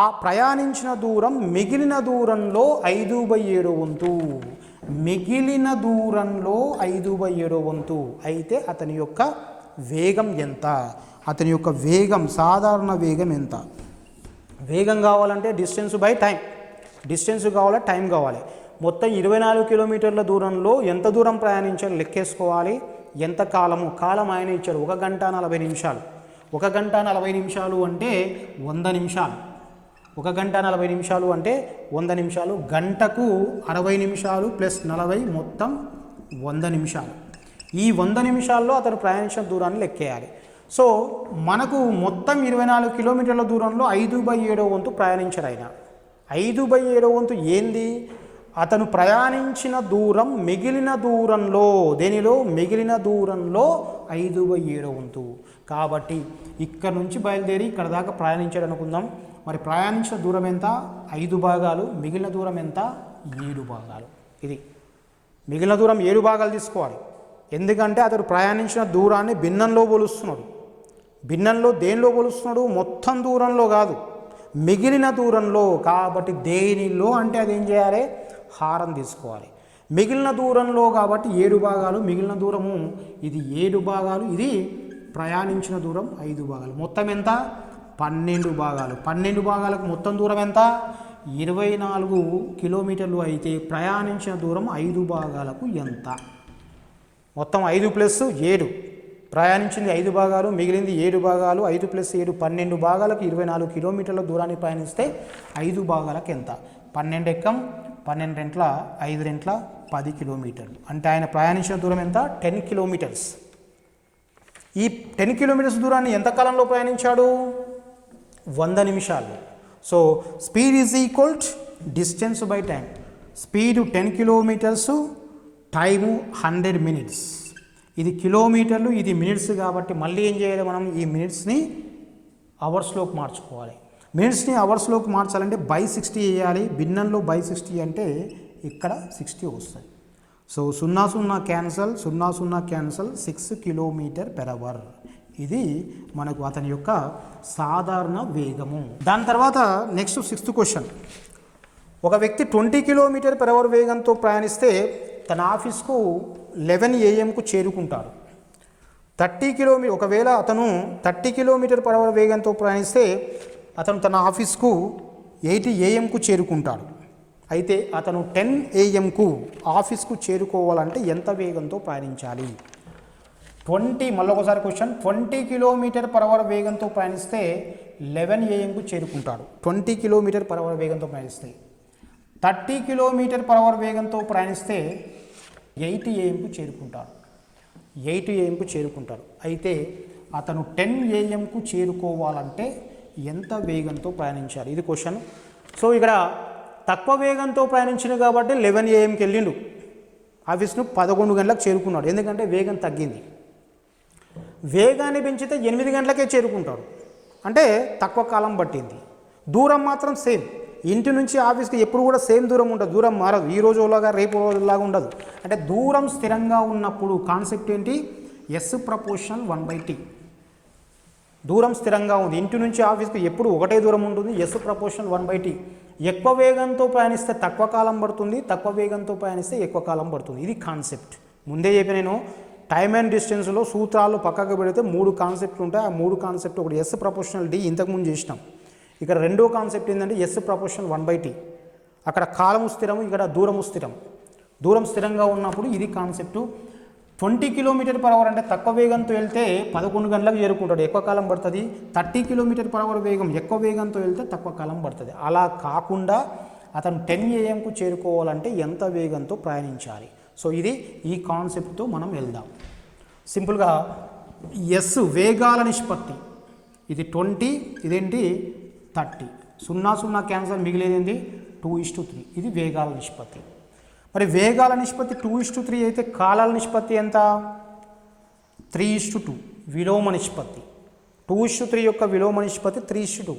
ఆ ప్రయాణించిన దూరం మిగిలిన దూరంలో 5/7 వంతు. మిగిలిన దూరంలో 5/7 వంతు. అయితే అతని యొక్క వేగం ఎంత? అతని యొక్క వేగం, సాధారణ వేగం ఎంత? వేగం కావాలంటే డిస్టెన్స్ బై టైం. డిస్టెన్స్ కావాలి, టైం కావాలి. మొత్తం 24 కిలోమీటర్ల దూరంలో ఎంత దూరం ప్రయాణించాలి లెక్కేసుకోవాలి. ఎంత కాలము? కాలం ఆయన ఇచ్చాడు 1 గంట 40 నిమిషాలు. 1 గంట 40 నిమిషాలు అంటే 100 నిమిషాలు. 1 గంట 40 నిమిషాలు అంటే 100 నిమిషాలు. గంటకు 60 నిమిషాలు ప్లస్ 40 మొత్తం 100 నిమిషాలు. ఈ 100 నిమిషాల్లో అతను ప్రయాణించిన దూరాన్ని లెక్కేయాలి. సో మనకు మొత్తం 24 కిలోమీటర్ల దూరంలో 5/7 వంతు ప్రయాణించాడు ఆయన. 5/7 వంతు ఏంది? అతను ప్రయాణించిన దూరం మిగిలిన దూరంలో, దేనిలో? మిగిలిన దూరంలో 5/7 వంతు. కాబట్టి ఇక్కడ నుంచి బయలుదేరి ఇక్కడ దాకా ప్రయాణించాడు అనుకుందాం. మరి ప్రయాణించిన దూరం ఎంత? 5 భాగాలు. మిగిలిన దూరం ఎంత? 7 భాగాలు. ఇది మిగిలిన దూరం 7 భాగాలు తీసుకోవాలి. ఎందుకంటే అతడు ప్రయాణించిన దూరాన్ని భిన్నంలో పోలుస్తున్నాడు. భిన్నంలో దేనిలో పోలుస్తున్నాడు? మొత్తం దూరంలో కాదు, మిగిలిన దూరంలో. కాబట్టి దేనిలో అంటే అది ఏం చేయాలి? హారం తీసుకోవాలి. మిగిలిన దూరంలో కాబట్టి 7 భాగాలు. మిగిలిన దూరము ఇది 7 భాగాలు. ఇది ప్రయాణించిన దూరం 5 భాగాలు. మొత్తం ఎంత? 12 భాగాలు. 12 భాగాలకు మొత్తం దూరం ఎంత? 24 కిలోమీటర్లు. అయితే ప్రయాణించిన దూరం 5 భాగాలకు ఎంత? మొత్తం 5 + 7. ప్రయాణించింది 5 భాగాలు, మిగిలింది 7 భాగాలు. 5 + 7 12 భాగాలకు 24 కిలోమీటర్ల దూరాన్ని ప్రయాణిస్తే 5 భాగాలకు ఎంత? 12 ఎక్కం 12 రెంట్ల 5 రెంట్ల 10 కిలోమీటర్లు. అంటే ఆయన ప్రయాణించిన దూరం ఎంత? 10 కిలోమీటర్స్. ఈ 10 కిలోమీటర్స్ దూరాన్ని ఎంత కాలంలో ప్రయాణించాడు? 100 నిమిషాలు. So speed is equal distance by time. Speed 10 kilometres, time 100 minutes. ఇది కిలోమీటర్లు, ఇది మినిట్స్. కాబట్టి మళ్ళీ ఏం చేయాలి మనం? ఈ మినిట్స్ని అవర్స్లోకి మార్చుకోవాలి. మినిట్స్ని అవర్స్లోకి మార్చాలంటే /60 వేయాలి. భిన్నంలో /60 అంటే ఇక్కడ 60 వస్తుంది. So 0 cancel, 0 cancel, 6 km/h. ఇది మనకు అతని యొక్క సాధారణ వేగము. దాని తర్వాత నెక్స్ట్ 6th క్వశ్చన్. ఒక వ్యక్తి 20 km/h వేగంతో ప్రయాణిస్తే తన ఆఫీస్కు 11 AM చేరుకుంటాడు. 30 km. ఒకవేళ అతను 30 km/h వేగంతో ప్రయాణిస్తే అతను తన ఆఫీస్కు 8 AM చేరుకుంటాడు. అయితే అతను 10 AM ఆఫీస్కు చేరుకోవాలంటే ఎంత వేగంతో ప్రయాణించాలి? 20 మళ్ళొకసారి క్వశ్చన్. 20 km/h వేగంతో ప్రయాణిస్తే 11 AM చేరుకుంటాడు. 20 km/h వేగంతో ప్రయాణిస్తే 30 km/h వేగంతో ప్రయాణిస్తే 8 AM చేరుకుంటాడు. 8 AM చేరుకుంటాడు. అయితే అతను 10 AM చేరుకోవాలంటే ఎంత వేగంతో ప్రయాణించాలి? ఇది క్వశ్చన్. సో ఇక్కడ తక్కువ వేగంతో ప్రయాణించింది కాబట్టి 11 AM వెళ్ళిండు ఆఫీస్ను 11 గంటలకు చేరుకున్నాడు, ఎందుకంటే వేగం తగ్గింది. వేగాన్ని పెంచితే 8 గంటలకే చేరుకుంటాడు, అంటే తక్కువ కాలం పట్టింది. దూరం మాత్రం సేమ్, ఇంటి నుంచి ఆఫీస్కి ఎప్పుడు కూడా సేమ్ దూరం ఉంటుంది, దూరం మారదు, ఈ రోజులాగా రేపు రోజులాగా ఉండదు. అంటే దూరం స్థిరంగా ఉన్నప్పుడు కాన్సెప్ట్ ఏంటి, S ప్రపోర్షనల్ 1/T. దూరం స్థిరంగా ఉంది, ఇంటి నుంచి ఆఫీస్కి ఎప్పుడు ఒకటే దూరం ఉంటుంది, S ప్రపోర్షనల్ 1/T. ఎక్కువ వేగంతో ప్రయాణిస్తే తక్కువ కాలం పడుతుంది, తక్కువ వేగంతో ప్రయాణిస్తే ఎక్కువ కాలం పడుతుంది. ఇది కాన్సెప్ట్. ముందే చెప్పి నేను టైమ్ అండ్ డిస్టెన్స్లో సూత్రాలు పక్కకు పెడితే 3 కాన్సెప్ట్లు ఉంటాయి. ఆ 3 కాన్సెప్ట్ ఒకటి S ప్రపోర్షనల్ D, ఇంతకుముందు చేసినాం. ఇక్కడ రెండో కాన్సెప్ట్ ఏంటంటే S ప్రపోర్షనల్ 1/T. అక్కడ కాలము స్థిరము, ఇక్కడ దూరము స్థిరం. దూరం స్థిరంగా ఉన్నప్పుడు ఇది కాన్సెప్టు. 20 km/h అంటే తక్కువ వేగంతో వెళ్తే 11 గంటలకు చేరుకుంటాడు, ఎక్కువ కాలం పడుతుంది. 30 km/h వేగం, ఎక్కువ వేగంతో వెళ్తే తక్కువ కాలం పడుతుంది. అలా కాకుండా అతను 10 AM చేరుకోవాలంటే ఎంత వేగంతో ప్రయాణించాలి. సో ఇది ఈ కాన్సెప్ట్తో మనం వెళ్దాం. సింపుల్గా S వేగాల నిష్పత్తి, ఇది 20, ఇదేంటి 30, 0 క్యాన్సర్, మిగిలేదేంటి 2:3. ఇది వేగాల నిష్పత్తి. మరి వేగాల నిష్పత్తి 2:3 అయితే కాలాల నిష్పత్తి ఎంత, 3:2. విలోమ నిష్పత్తి 2:3 యొక్క విలోమ నిష్పత్తి 3:2.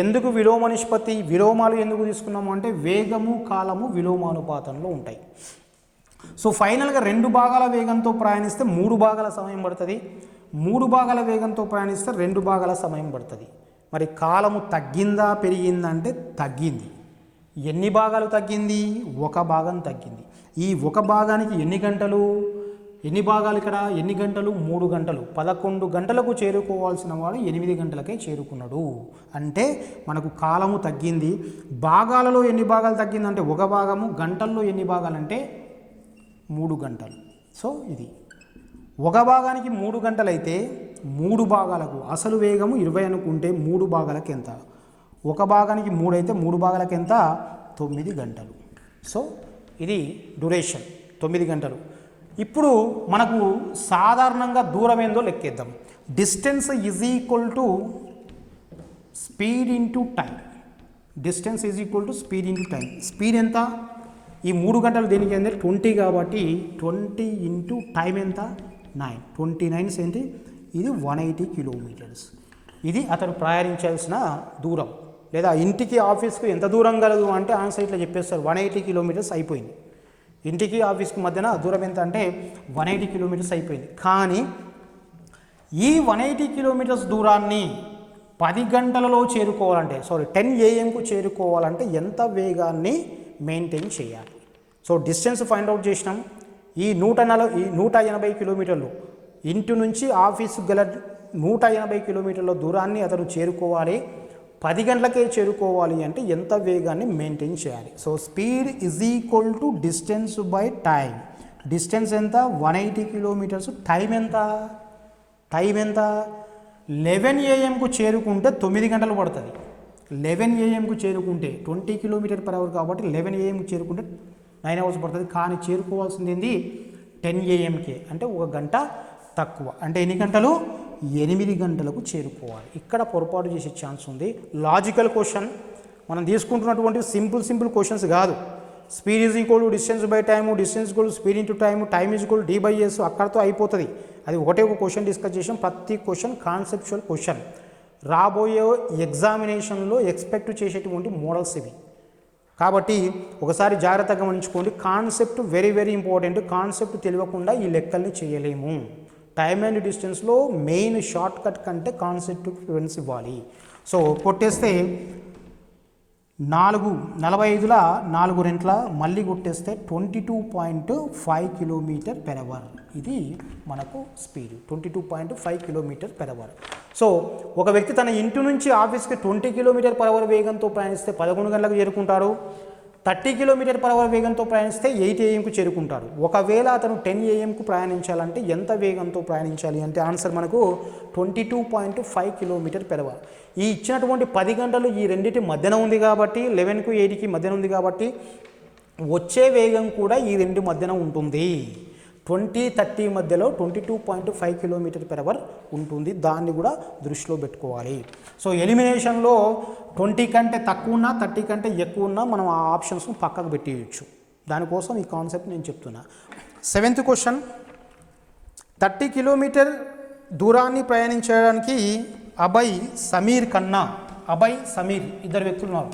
ఎందుకు విలోమ నిష్పత్తి, విలోమాలు ఎందుకు తీసుకున్నాము అంటే వేగము కాలము విలోమానుపాతంలో ఉంటాయి. సో ఫైనల్గా 2 భాగాల వేగంతో ప్రయాణిస్తే 3 భాగాల సమయం పడుతుంది, 3 భాగాల వేగంతో ప్రయాణిస్తే 2 భాగాల సమయం పడుతుంది. మరి కాలము తగ్గిందా పెరిగిందా అంటే తగ్గింది. ఎన్ని భాగాలు తగ్గింది, 1 భాగం తగ్గింది. ఈ 1 భాగానికి ఎన్ని గంటలు, ఎన్ని భాగాలు ఇక్కడ ఎన్ని గంటలు, 3 గంటలు. 11 గంటలకు చేరుకోవాల్సిన వాడు 8 గంటలకే చేరుకున్నాడు. అంటే మనకు కాలము తగ్గింది. భాగాలలో ఎన్ని భాగాలు తగ్గిందంటే 1 భాగము, గంటల్లో ఎన్ని భాగాలంటే 3 గంటలు. సో ఇది 1 భాగానికి 3 గంటలైతే 3 భాగాలకు అసలు వేగము 20 అనుకుంటే 3 భాగాలకు ఎంత, 1 భాగానికి 3 అయితే 3 భాగాలకు ఎంత, 9 గంటలు. సో ఇది డ్యూరేషన్ 9 గంటలు. ఇప్పుడు మనకు సాధారణంగా దూరం ఏందో లెక్కేద్దాం. Distance is equal to speed into time. Distance is equal to speed into time. Speed ఎంత, ఈ 3 గంటలు దేనికి అంటే 20 కాబట్టి 20 ఇంటూ టైం ఎంత, 9. 29 ఏంటి, ఇది 180 కిలోమీటర్స్. ఇది అతను ప్రయాణించాల్సిన దూరం. లేదా ఇంటికి ఆఫీస్కు ఎంత దూరం కలదు అంటే ఆన్సర్ ఇట్లా చెప్పేస్తారు, 180 కిలోమీటర్స్ అయిపోయింది. ఇంటికి ఆఫీస్కి మధ్యన దూరం ఎంత అంటే 180 కిలోమీటర్స్ అయిపోయింది. కానీ ఈ 180 కిలోమీటర్స్ దూరాన్ని 10 గంటలలో చేరుకోవాలంటే 10 AM చేరుకోవాలంటే ఎంత వేగాన్ని మెయింటైన్ చేయాలి. సో డిస్టెన్స్ ఫైండ్ అవుట్ చేసినాం. ఈ 180 కిలోమీటర్లు ఇంటి నుంచి ఆఫీసు గల 180 కిలోమీటర్ల దూరాన్ని అతను చేరుకోవాలి. 10 గంటలకే చేరుకోవాలి అంటే ఎంత వేగాన్ని మెయింటైన్ చేయాలి. So speed is equal to distance by time. Distance ఎంత, 180 కిలోమీటర్స్. టైం ఎంత, 11 AM చేరుకుంటే 9 గంటలు పడుతుంది. 11 AM చేరుకుంటే 20 km/h కాబట్టి 11 AM చేరుకుంటే 9 hours పడుతుంది. కానీ చేరుకోవాల్సింది ఏంది 10 AM అంటే 1 గంట తక్కువ. అంటే ఎన్ని గంటలు, 8 గంటలకు చేరుకోవాలి. ఇక్కడ పొరపాటు చేసే ఛాన్స్ ఉంది. లాజికల్ క్వశ్చన్ మనం తీసుకుంటున్నటువంటి సింపుల్ క్వశ్చన్స్ కాదు. Speed is equal to distance by time, distance equal to speed into time, time is equal D/S, అక్కడతో అయిపోతుంది. అది ఒకటే ఒక క్వశ్చన్ డిస్కస్ చేసాం. ప్రతి క్వశ్చన్ కాన్సెప్చువల్ క్వశ్చన్. రాబోయే ఎగ్జామినేషన్లో ఎక్స్పెక్ట్ చేసేటువంటి మోడల్స్ ఇవి. కాబట్టి ఒకసారి జాగ్రత్తగా గమనించుకోండి. Concept very important. కాన్సెప్ట్ తెలియకుండా ఈ లెక్కల్ని చేయలేము. టైమ్ అండ్ డిస్టెన్స్లో మెయిన్ షార్ట్ కట్ కంటే కాన్సెప్ట్ ప్రిఫరెన్స్ ఇవ్వాలి. సో కొట్టేస్తే 45ల 4 రెంట్ల మళ్ళీ కొట్టేస్తే 22.5 km/h. ఇది మనకు స్పీడ్ 22.5 km/h. సో ఒక వ్యక్తి తన ఇంటి నుంచి ఆఫీస్కి 20 km/h వేగంతో ప్రయాణిస్తే 11 గంటలకు చేరుకుంటాడు. 30 km/h వేగంతో ప్రయాణిస్తే 8 AM చేరుకుంటాడు. ఒకవేళ అతను 10 AM ప్రయాణించాలంటే ఎంత వేగంతో ప్రయాణించాలి అంటే ఆన్సర్ మనకు 22.5 km/h. ఈ ఇచ్చినటువంటి 10 గంటలు ఈ రెండింటి మధ్యన ఉంది కాబట్టి 11కు 8కి మధ్యన ఉంది కాబట్టి వచ్చే వేగం కూడా ఈ రెండు మధ్యన ఉంటుంది. 20-30 మధ్యలో 22.5 km/h ఉంటుంది. దాన్ని కూడా దృష్టిలో పెట్టుకోవాలి. సో ఎలిమినేషన్లో 20 కంటే తక్కువ ఉన్నా 30 కంటే ఎక్కువ ఉన్నా మనం ఆ ఆప్షన్స్ను పక్కకు పెట్టేయచ్చు. దానికోసం ఈ కాన్సెప్ట్ నేను చెప్తున్నా. 7th క్వశ్చన్, 30 కిలోమీటర్ దూరాన్ని ప్రయాణించడానికి అభయ్ సమీర్ ఇద్దరు వ్యక్తులు ఉన్నారు.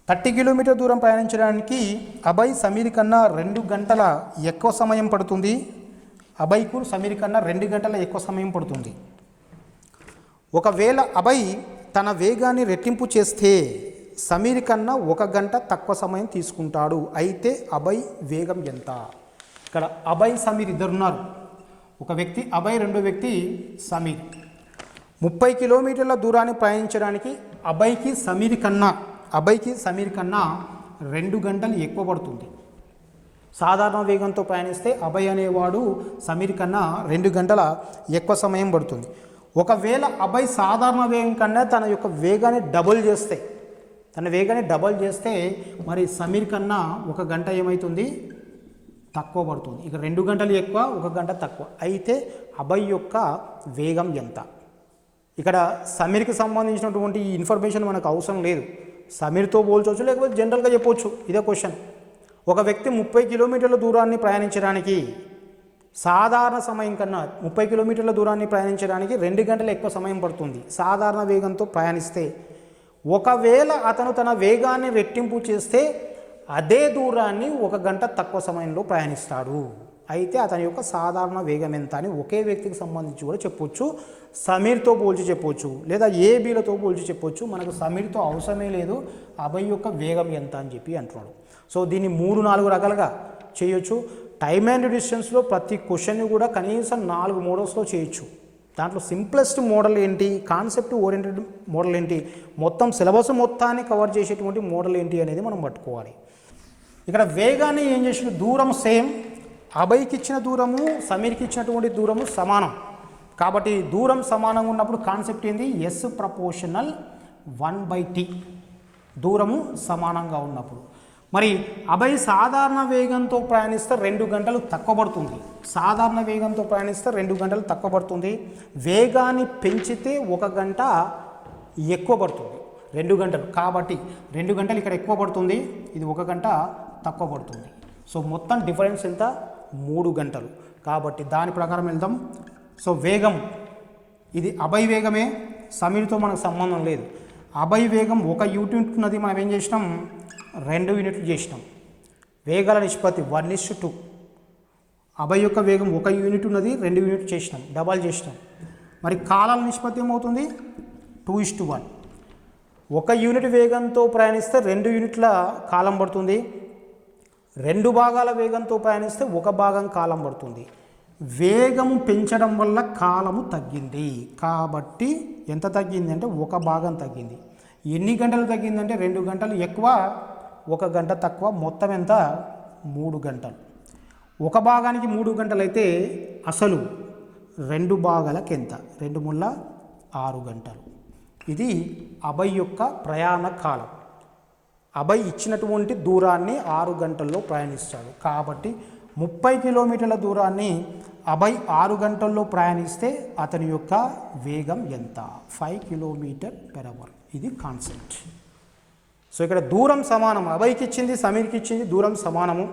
30 కిలోమీటర్ దూరం ప్రయాణించడానికి అభయ్ సమీర్ కన్నా 2 గంటల ఎక్కువ సమయం పడుతుంది. అభయ్కు సమీర్ కన్నా 2 గంటల ఎక్కువ సమయం పడుతుంది. ఒకవేళ అభయ్ తన వేగాన్ని రెట్టింపు చేస్తే సమీర్ కన్నా 1 గంట తక్కువ సమయం తీసుకుంటాడు. అయితే అభయ్ వేగం ఎంత? ఇక్కడ అభయ్ సమీర్ ఇద్దరున్నారు. ఒక వ్యక్తి అభయ్, రెండో వ్యక్తి సమీర్. 30 కిలోమీటర్ల దూరాన్ని ప్రయాణించడానికి అభయ్కి సమీర్ కన్నా 2 గంటలు ఎక్కువ పడుతుంది. సాధారణ వేగంతో ప్రయాణిస్తే అభయ్ అనేవాడు సమీర్ కన్నా 2 గంటల ఎక్కువ సమయం పడుతుంది. ఒకవేళ అభయ్ సాధారణ వేగం కన్నా తన యొక్క వేగాన్ని డబల్ చేస్తే మరి సమీర్ కన్నా 1 గంట ఏమవుతుంది? తక్కువ పడుతుంది. ఇక 2 గంటలు ఎక్కువ, 1 గంట తక్కువ. అయితే అభయ్ యొక్క వేగం ఎంత? ఇక్కడ సమీర్కి సంబంధించినటువంటి ఈ ఇన్ఫర్మేషన్ మనకు అవసరం లేదు. సమీర్తో పోల్చవచ్చు, లేకపోతే జనరల్గా చెప్పవచ్చు. ఇదే క్వశ్చన్. ఒక వ్యక్తి 30 కిలోమీటర్ల దూరాన్ని ప్రయాణించడానికి సాధారణ సమయం కన్నా 30 కిలోమీటర్ల దూరాన్ని ప్రయాణించడానికి 2 గంటలు ఎక్కువ సమయం పడుతుంది సాధారణ వేగంతో ప్రయాణిస్తే. ఒకవేళ అతను తన వేగాన్ని రెట్టింపు చేస్తే అదే దూరాన్ని 1 గంట తక్కువ సమయంలో ప్రయాణిస్తాడు. అయితే అతని యొక్క సాధారణ వేగం ఎంత అని ఒకే వ్యక్తికి సంబంధించి కూడా చెప్పొచ్చు. సమీర్తో పోల్చి చెప్పొచ్చు, లేదా ఏబీలతో పోల్చి చెప్పొచ్చు. మనకు సమీర్తో అవసరమే లేదు, అభయ్ యొక్క వేగం ఎంత అని చెప్పి అంటున్నాడు. సో దీన్ని 3-4 రకాలుగా చేయొచ్చు. టైమ్ అండ్ డిస్టెన్స్లో ప్రతి క్వశ్చన్ని కూడా కనీసం 4 మోడల్స్లో చేయొచ్చు. దాంట్లో సింప్లెస్ట్ మోడల్ ఏంటి, కాన్సెప్ట్ ఓరియంటెడ్ మోడల్ ఏంటి, మొత్తం సిలబస్ మొత్తాన్ని కవర్ చేసేటువంటి మోడల్ ఏంటి అనేది మనం పట్టుకోవాలి. ఇక్కడ వేగాన్ని ఏం చేసిన దూరం సేమ్, అభయ్కి ఇచ్చిన దూరము సమీర్కి ఇచ్చినటువంటి దూరము సమానం. కాబట్టి దూరం సమానంగా ఉన్నప్పుడు కాన్సెప్ట్ ఏంది? S proportional 1/t. దూరము సమానంగా ఉన్నప్పుడు మరి అభయ్ సాధారణ వేగంతో ప్రయాణిస్తే 2 గంటలు తక్కువ పడుతుంది. సాధారణ వేగంతో ప్రయాణిస్తే 2 గంటలు తక్కువ పడుతుంది. వేగాన్ని పెంచితే 1 గంట ఎక్కువ పడుతుంది. 2 గంటలు కాబట్టి 2 గంటలు ఇక్కడ ఎక్కువ పడుతుంది, ఇది 1 గంట తక్కువ పడుతుంది. సో మొత్తం డిఫరెన్స్ ఎంత? 3 గంటలు. కాబట్టి దాని ప్రకారం వెళ్దాం. సో వేగం ఇది అభయ్ వేగమే, సమీర్తో మనకు సంబంధం లేదు. అభయ్ వేగం 1 యూనిట్ ఉన్నది, మనం ఏం చేసినాం? 2 యూనిట్లు చేసినాం. వేగాల నిష్పత్తి 1:2. అభయ్ యొక్క వేగం 1 యూనిట్ ఉన్నది, 2 యూనిట్లు చేసినాం, డబల్ చేసినాం. మరి కాలాల నిష్పత్తి ఏమవుతుంది? 2:1. 1 యూనిట్ వేగంతో ప్రయాణిస్తే 2 యూనిట్ల కాలం పడుతుంది. 2 భాగాల వేగంతో ప్రయాణిస్తే 1 భాగం కాలం పడుతుంది. వేగము పెంచడం వల్ల కాలము తగ్గింది. కాబట్టి ఎంత తగ్గింది అంటే 1 భాగం తగ్గింది. ఎన్ని గంటలు తగ్గిందంటే 2 గంటలు ఎక్కువ, 1 గంట తక్కువ. మొత్తం ఎంత? 3 గంటలు. 1 భాగానికి 3 గంటలు అయితే అసలు 2 భాగాలకు ఎంత? 2 ముళ్ళ 6 గంటలు. ఇది అభయ్ యొక్క ప్రయాణ కాలం. అభయ్ ఇచ్చినటువంటి దూరాన్ని 6 గంటల్లో ప్రయాణిస్తాడు. కాబట్టి 30 కిలోమీటర్ల దూరాన్ని అభయ్ 6 గంటల్లో ప్రయాణిస్తే అతని యొక్క వేగం ఎంత? 5 km/h. ఇది కాన్సెప్ట్. సో ఇక్కడ దూరం సమానం, అభయ్కి ఇచ్చింది సమీర్కి ఇచ్చింది దూరం సమానము.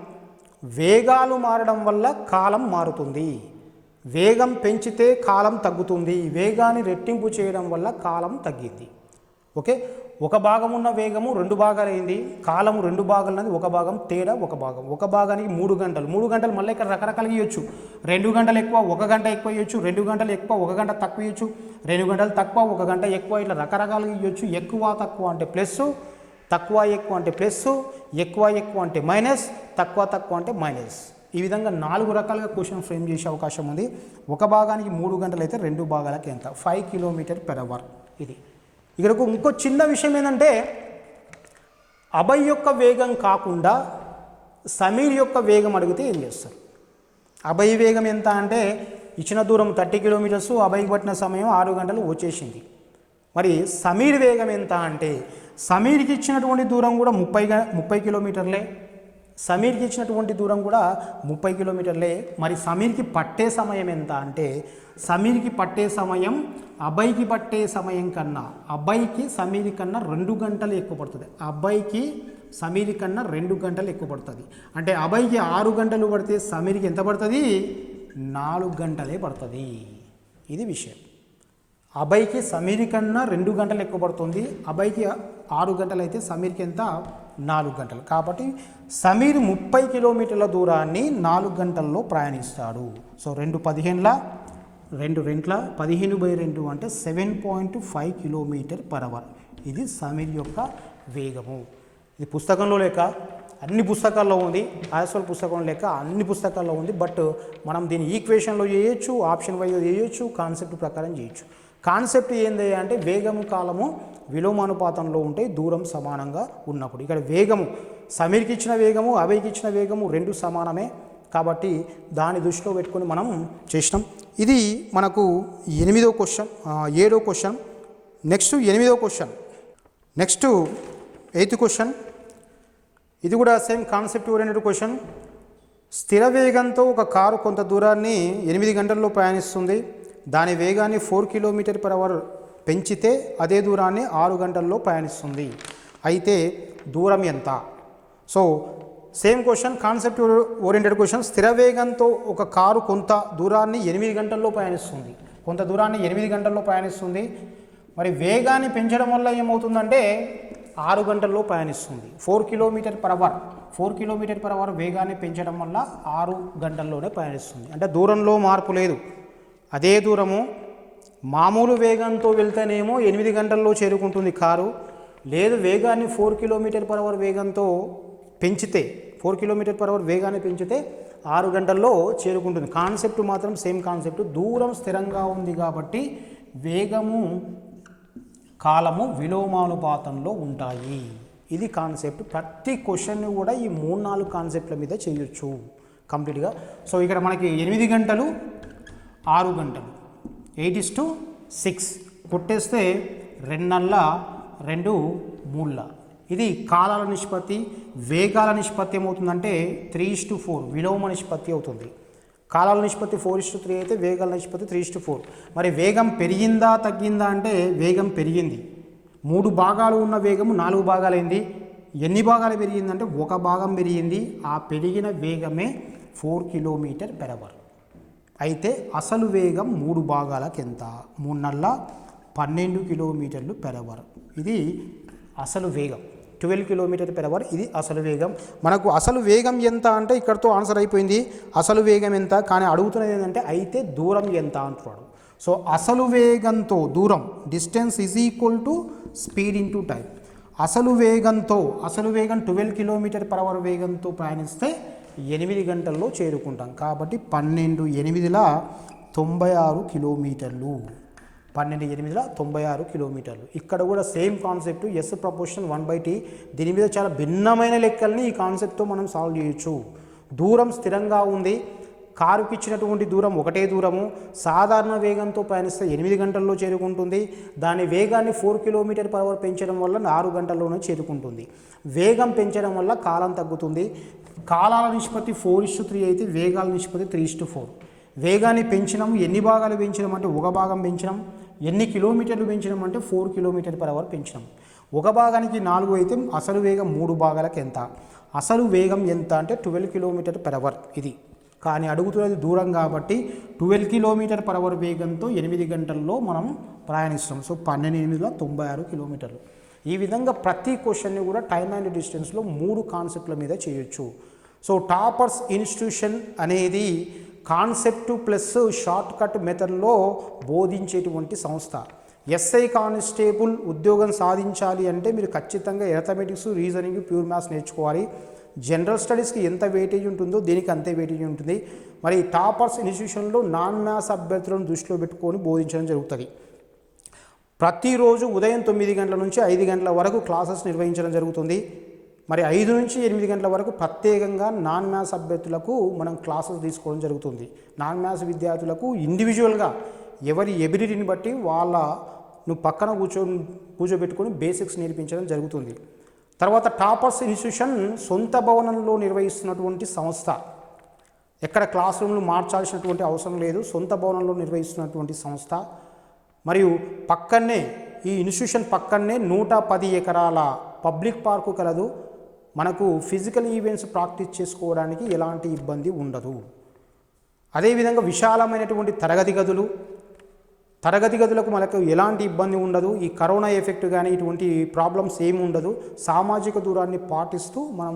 వేగాలు మారడం వల్ల కాలం మారుతుంది. వేగం పెంచితే కాలం తగ్గుతుంది, వేగాన్ని రెట్టింపు చేయడం వల్ల కాలం తగ్గింది. ఓకే, 1 భాగం ఉన్న వేగము 2 భాగాలు అయింది, కాలము 2 భాగాలు అన్నది 1 భాగం తేడా 1 భాగం. 1 భాగానికి 3 గంటలు. 3 గంటలు మళ్ళీ ఇక్కడ రకరకాలుగా ఇవ్వచ్చు. 2 గంటలు ఎక్కువ, 1 గంట ఎక్కువ ఇవ్వచ్చు. 2 గంటలు ఎక్కువ, 1 గంట తక్కువ ఇవ్వచ్చు. 2 గంటలు తక్కువ, 1 గంట ఎక్కువ. ఇట్లా రకరకాలుగా ఇవ్వచ్చు. ఎక్కువ తక్కువ అంటే ప్లస్, తక్కువ ఎక్కువ అంటే ప్లస్, ఎక్కువ ఎక్కువ అంటే మైనస్, తక్కువ తక్కువ అంటే మైనస్. ఈ విధంగా 4 రకాలుగా క్వశ్చన్ ఫ్రేమ్ చేసే అవకాశం ఉంది. 1 భాగానికి 3 గంటలు అయితే 2 భాగాలకి ఎంత? 5 km/h. ఇది ఇక్కడ ఇంకో చిన్న విషయం ఏంటంటే అభయ్ యొక్క వేగం కాకుండా సమీర్ యొక్క వేగం అడిగితే ఏం చేస్తారు? అభయ్ వేగం ఎంత అంటే ఇచ్చిన దూరం 30 కిలోమీటర్స్, అభయ్కి పట్టిన సమయం 6 గంటలు వచ్చేసింది. మరి సమీర్ వేగం ఎంత అంటే సమీర్కి ఇచ్చినటువంటి దూరం కూడా 30 కిలోమీటర్లే, సమీర్కి ఇచ్చినటువంటి దూరం కూడా 30 కిలోమీటర్లే. మరి సమీర్కి పట్టే సమయం ఎంత అంటే సమీర్కి పట్టే సమయం అబ్బాయికి పట్టే సమయం కన్నా సమీర్ కన్నా 2 గంటలు ఎక్కువ పడుతుంది. అబ్బాయికి సమీర్ కన్నా 2 గంటలు ఎక్కువ పడుతుంది. అంటే అబ్బాయికి 6 గంటలు పడితే సమీర్కి ఎంత పడుతుంది? 4 గంటలే పడుతుంది. ఇది విషయం. అబ్బాయికి సమీర్ కన్నా 2 గంటలు ఎక్కువ పడుతుంది. అబ్బాయికి 6 గంటలు అయితే సమీర్కి ఎంత? 4 గంటలు. కాబట్టి సమీర్ 30 కిలోమీటర్ల దూరాన్ని 4 గంటల్లో ప్రయాణిస్తాడు. సో 2 15/2 అంటే 7.5 km/h. ఇది సమీర్ యొక్క వేగము. ఇది పుస్తకంలో లేక అన్ని పుస్తకాల్లో ఉంది, ఐఎస్ఎల్ పుస్తకంలో లేక అన్ని పుస్తకాల్లో ఉంది. బట్ మనం దీన్ని ఈక్వేషన్లో చేయొచ్చు, ఆప్షన్ వైజ్ చేయొచ్చు, కాన్సెప్ట్ ప్రకారం చేయొచ్చు. కాన్సెప్ట్ ఏంది అంటే వేగము కాలము విలోమానుపాతంలో ఉంటే దూరం సమానంగా ఉన్నప్పుడు. ఇక్కడ వేగము సమీర్కి ఇచ్చిన వేగము అభయ్కి ఇచ్చిన వేగము 2 సమానమే. కాబట్టి దాన్ని దృష్టిలో పెట్టుకొని మనం చేసినాం. ఇది మనకు 7వ క్వశ్చన్. నెక్స్ట్ 8వ క్వశ్చన్. Next 8th question. ఇది కూడా సేమ్ కాన్సెప్ట్ ఓరియంటెడ్ క్వశ్చన్. స్థిర వేగంతో ఒక కారు కొంత దూరాన్ని 8 గంటల్లో ప్రయాణిస్తుంది. దాని వేగాన్ని 4 km/h పెంచితే అదే దూరాన్ని 6 గంటల్లో ప్రయాణిస్తుంది. అయితే దూరం ఎంత? So same question, concept oriented question. స్థిర వేగంతో ఒక కారు కొంత దూరాన్ని 8 గంటల్లో ప్రయాణిస్తుంది. మరి వేగాన్ని పెంచడం వల్ల ఏమవుతుందంటే 6 గంటల్లో ప్రయాణిస్తుంది. 4 km/h వేగాన్ని పెంచడం వల్ల 6 గంటల్లోనే ప్రయాణిస్తుంది. అంటే దూరంలో మార్పు లేదు. అదే దూరము మామూలు వేగంతో వెళ్తేనేమో 8 గంటల్లో చేరుకుంటుంది కారు. లేదు వేగాన్ని 4 km/h వేగంతో పెంచితే 4 km/h వేగాన్ని పెంచితే 6 గంటల్లో చేరుకుంటుంది. కాన్సెప్ట్ మాత్రం సేమ్ కాన్సెప్ట్. దూరం స్థిరంగా ఉంది కాబట్టి వేగము కాలము విలోమానుపాతంలో ఉంటాయి. ఇది కాన్సెప్ట్. ప్రతి క్వశ్చన్ కూడా ఈ 3-4 కాన్సెప్ట్ల మీద చేయొచ్చు కంప్లీట్గా. సో ఇక్కడ మనకి 8 గంటలు 6 గంటలు 8:6 కొట్టేస్తే 2 ఇది కాలాల నిష్పత్తి. వేగాల నిష్పత్తి ఏమవుతుందంటే 3:4 విలోమ నిష్పత్తి అవుతుంది. కాలాల నిష్పత్తి 4:3 అయితే వేగాల నిష్పత్తి 3:4. మరి వేగం పెరిగిందా తగ్గిందా అంటే వేగం పెరిగింది. 3 భాగాలు ఉన్న వేగము 4 భాగాలైంది. ఎన్ని భాగాలు పెరిగిందంటే 1 భాగం పెరిగింది. ఆ పెరిగిన వేగమే 4 km/h. అయితే అసలు వేగం 3 భాగాలకు ఎంత? 3×12 km/h. ఇది అసలు వేగం 12 km/h. ఇది అసలు వేగం. మనకు అసలు వేగం ఎంత అంటే ఇక్కడతో ఆన్సర్ అయిపోయింది. అసలు వేగం ఎంత కానీ అడుగుతున్నది ఏంటంటే అయితే దూరం ఎంత అంటున్నాడు. సో అసలు వేగంతో దూరం distance is equal to speed into time. అసలు వేగం 12 km/h వేగంతో ప్రయాణిస్తే 8 గంటల్లో చేరుకుంటాం. కాబట్టి 12×8 కిలోమీటర్లు. 12×8 కిలోమీటర్లు. ఇక్కడ కూడా same concept yes proportion 1/t. దీని మీద చాలా భిన్నమైన లెక్కల్ని ఈ కాన్సెప్ట్తో మనం సాల్వ్ చేయొచ్చు. దూరం స్థిరంగా ఉంది. కారుకి ఇచ్చినటువంటి దూరం ఒకటే దూరము. సాధారణ వేగంతో ప్రయాణిస్తే 8 గంటల్లో చేరుకుంటుంది. దాని వేగాన్ని 4 km/h పెంచడం వల్ల 6 గంటల్లోనే చేరుకుంటుంది. వేగం పెంచడం వల్ల కాలం తగ్గుతుంది. కాలాల నిష్పత్తి 4:3 అయితే వేగాల నిష్పత్తి 3:4. వేగాన్ని పెంచినాము. ఎన్ని భాగాలు పెంచినాం అంటే 1 భాగం పెంచినాం. ఎన్ని కిలోమీటర్లు పెంచినాం అంటే 4 km/h పెంచినాం. 1 భాగానికి 4 అయితే అసలు వేగం 3 భాగాలకు ఎంత? అసలు వేగం ఎంత అంటే 12 km/h. ఇది కానీ అడుగుతున్నది దూరం కాబట్టి 12 km/h వేగంతో 8 గంటల్లో మనం ప్రయాణిస్తాం. సో 12×8 కిలోమీటర్లు. ఈ విధంగా ప్రతి క్వశ్చన్ని కూడా టైమ్ అండ్ డిస్టెన్స్లో 3 కాన్సెప్ట్ల మీద చేయొచ్చు. సో టాపర్స్ ఇన్స్టిట్యూషన్ అనేది కాన్సెప్ట్ ప్లస్ షార్ట్ కట్ మెథడ్లో బోధించేటువంటి సంస్థ. ఎస్ఐ కానిస్టేబుల్ ఉద్యోగం సాధించాలి అంటే మీరు ఖచ్చితంగా అర్థమెటిక్స్, రీజనింగ్, ప్యూర్ మ్యాథ్స్ నేర్చుకోవాలి. జనరల్ స్టడీస్కి ఎంత వెయిటేజ్ ఉంటుందో దీనికి అంతే వెయిటేజ్ ఉంటుంది. మరి టాపర్స్ ఇన్స్టిట్యూషన్లో నాన్ మ్యాథ్స్ అభ్యర్థులను దృష్టిలో పెట్టుకొని బోధించడం జరుగుతుంది. ప్రతిరోజు ఉదయం 9 గంటల నుంచి 5 గంటల వరకు క్లాసెస్ నిర్వహించడం జరుగుతుంది. మరి 5 నుంచి 8 గంటల వరకు ప్రత్యేకంగా నాన్ మ్యాథ్స్ అభ్యర్థులకు మనం క్లాసెస్ తీసుకోవడం జరుగుతుంది. నాన్ మ్యాథ్స్ విద్యార్థులకు ఇండివిజువల్గా ఎవరి ఎబిలిటీని బట్టి వాళ్ళను పక్కన కూర్చోబెట్టుకొని బేసిక్స్ నేర్పించడం జరుగుతుంది. తర్వాత టాపర్స్ ఇన్స్టిట్యూషన్ సొంత భవనంలో నిర్వహిస్తున్నటువంటి సంస్థ. ఎక్కడ క్లాస్ రూమ్లు మార్చాల్సినటువంటి అవసరం లేదు, సొంత భవనంలో నిర్వహిస్తున్నటువంటి సంస్థ. మరియు పక్కనే ఈ ఇన్స్టిట్యూషన్ పక్కనే 110 ఎకరాల పబ్లిక్ పార్కు కలదు. మనకు ఫిజికల్ ఈవెంట్స్ ప్రాక్టీస్ చేసుకోవడానికి ఎలాంటి ఇబ్బంది ఉండదు. అదేవిధంగా విశాలమైనటువంటి తరగతి గదులకు మనకు ఎలాంటి ఇబ్బంది ఉండదు. ఈ కరోనా ఎఫెక్ట్ కానీ ఇటువంటి ప్రాబ్లమ్స్ ఏమి ఉండదు. సామాజిక దూరాన్ని పాటిస్తూ మనం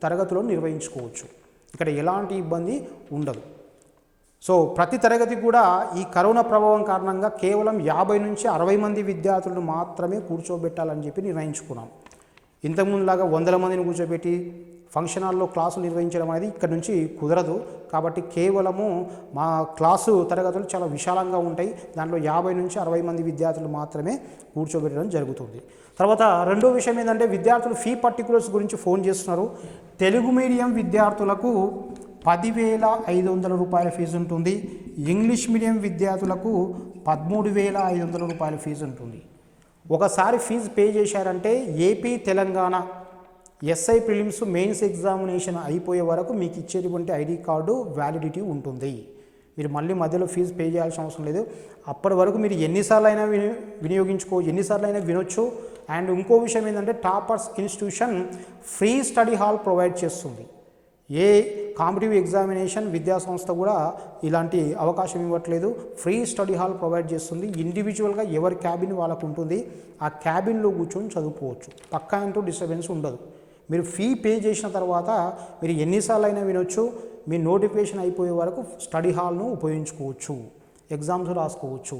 తరగతిలో నిర్వహించుకోవచ్చు. ఇక్కడ ఎలాంటి ఇబ్బంది ఉండదు. సో ప్రతి తరగతి కూడా ఈ కరోనా ప్రభావం కారణంగా కేవలం 50 నుంచి 60 మంది విద్యార్థులను మాత్రమే కూర్చోబెట్టాలని చెప్పి నిర్ణయించుకున్నాం. ఇంతకుముందులాగా 100 మందిని కూర్చోబెట్టి ఫంక్షన్ హాల్లో క్లాసులు నిర్వహించడం అనేది ఇక్కడ నుంచి కుదరదు. కాబట్టి కేవలము మా క్లాసు తరగతులు చాలా విశాలంగా ఉంటాయి. దాంట్లో 50 నుంచి 60 మంది విద్యార్థులు మాత్రమే కూర్చోబెట్టడం జరుగుతుంది. తర్వాత రెండో విషయం ఏంటంటే విద్యార్థులు ఫీ పర్టికులర్స్ గురించి ఫోన్ చేస్తున్నారు. తెలుగు మీడియం విద్యార్థులకు 10,500 రూపాయల ఫీజు ఉంటుంది. ఇంగ్లీష్ మీడియం విద్యార్థులకు 13,500 రూపాయల ఫీజు ఉంటుంది. ఒకసారి ఫీజు పే చేశారంటే AP Telangana SI prelims mains examination అయిపోయే వరకు మీకు ఇచ్చేటువంటి ఐడి కార్డు వ్యాలిడిటీ ఉంటుంది. మీరు మళ్ళీ మధ్యలో ఫీజు పే చేయాల్సిన అవసరం లేదు. అప్పటి వరకు మీరు ఎన్నిసార్లు అయినా ఎన్నిసార్లు అయినా వినొచ్చు. అండ్ ఇంకో విషయం ఏంటంటే toppers institution free study hall provide చేస్తుంది. ఏ కాంపిటిటివ్ ఎగ్జామినేషన్ విద్యా సంస్థ కూడా ఇలాంటి అవకాశం ఇవ్వట్లేదు. ఫ్రీ స్టడీ హాల్ ప్రొవైడ్ చేస్తుంది. ఇండివిజువల్గా ఎవరి క్యాబిన్ వాళ్ళకు ఉంటుంది. ఆ క్యాబిన్లో కూర్చొని చదువుకోవచ్చు. పక్కా అంటూ డిస్టర్బెన్స్ ఉండదు. మీరు ఫీ పే చేసిన తర్వాత మీరు ఎన్నిసార్లు అయినా వినొచ్చు. మీ నోటిఫికేషన్ అయిపోయే వరకు స్టడీ హాల్ను ఉపయోగించుకోవచ్చు, ఎగ్జామ్స్ రాసుకోవచ్చు.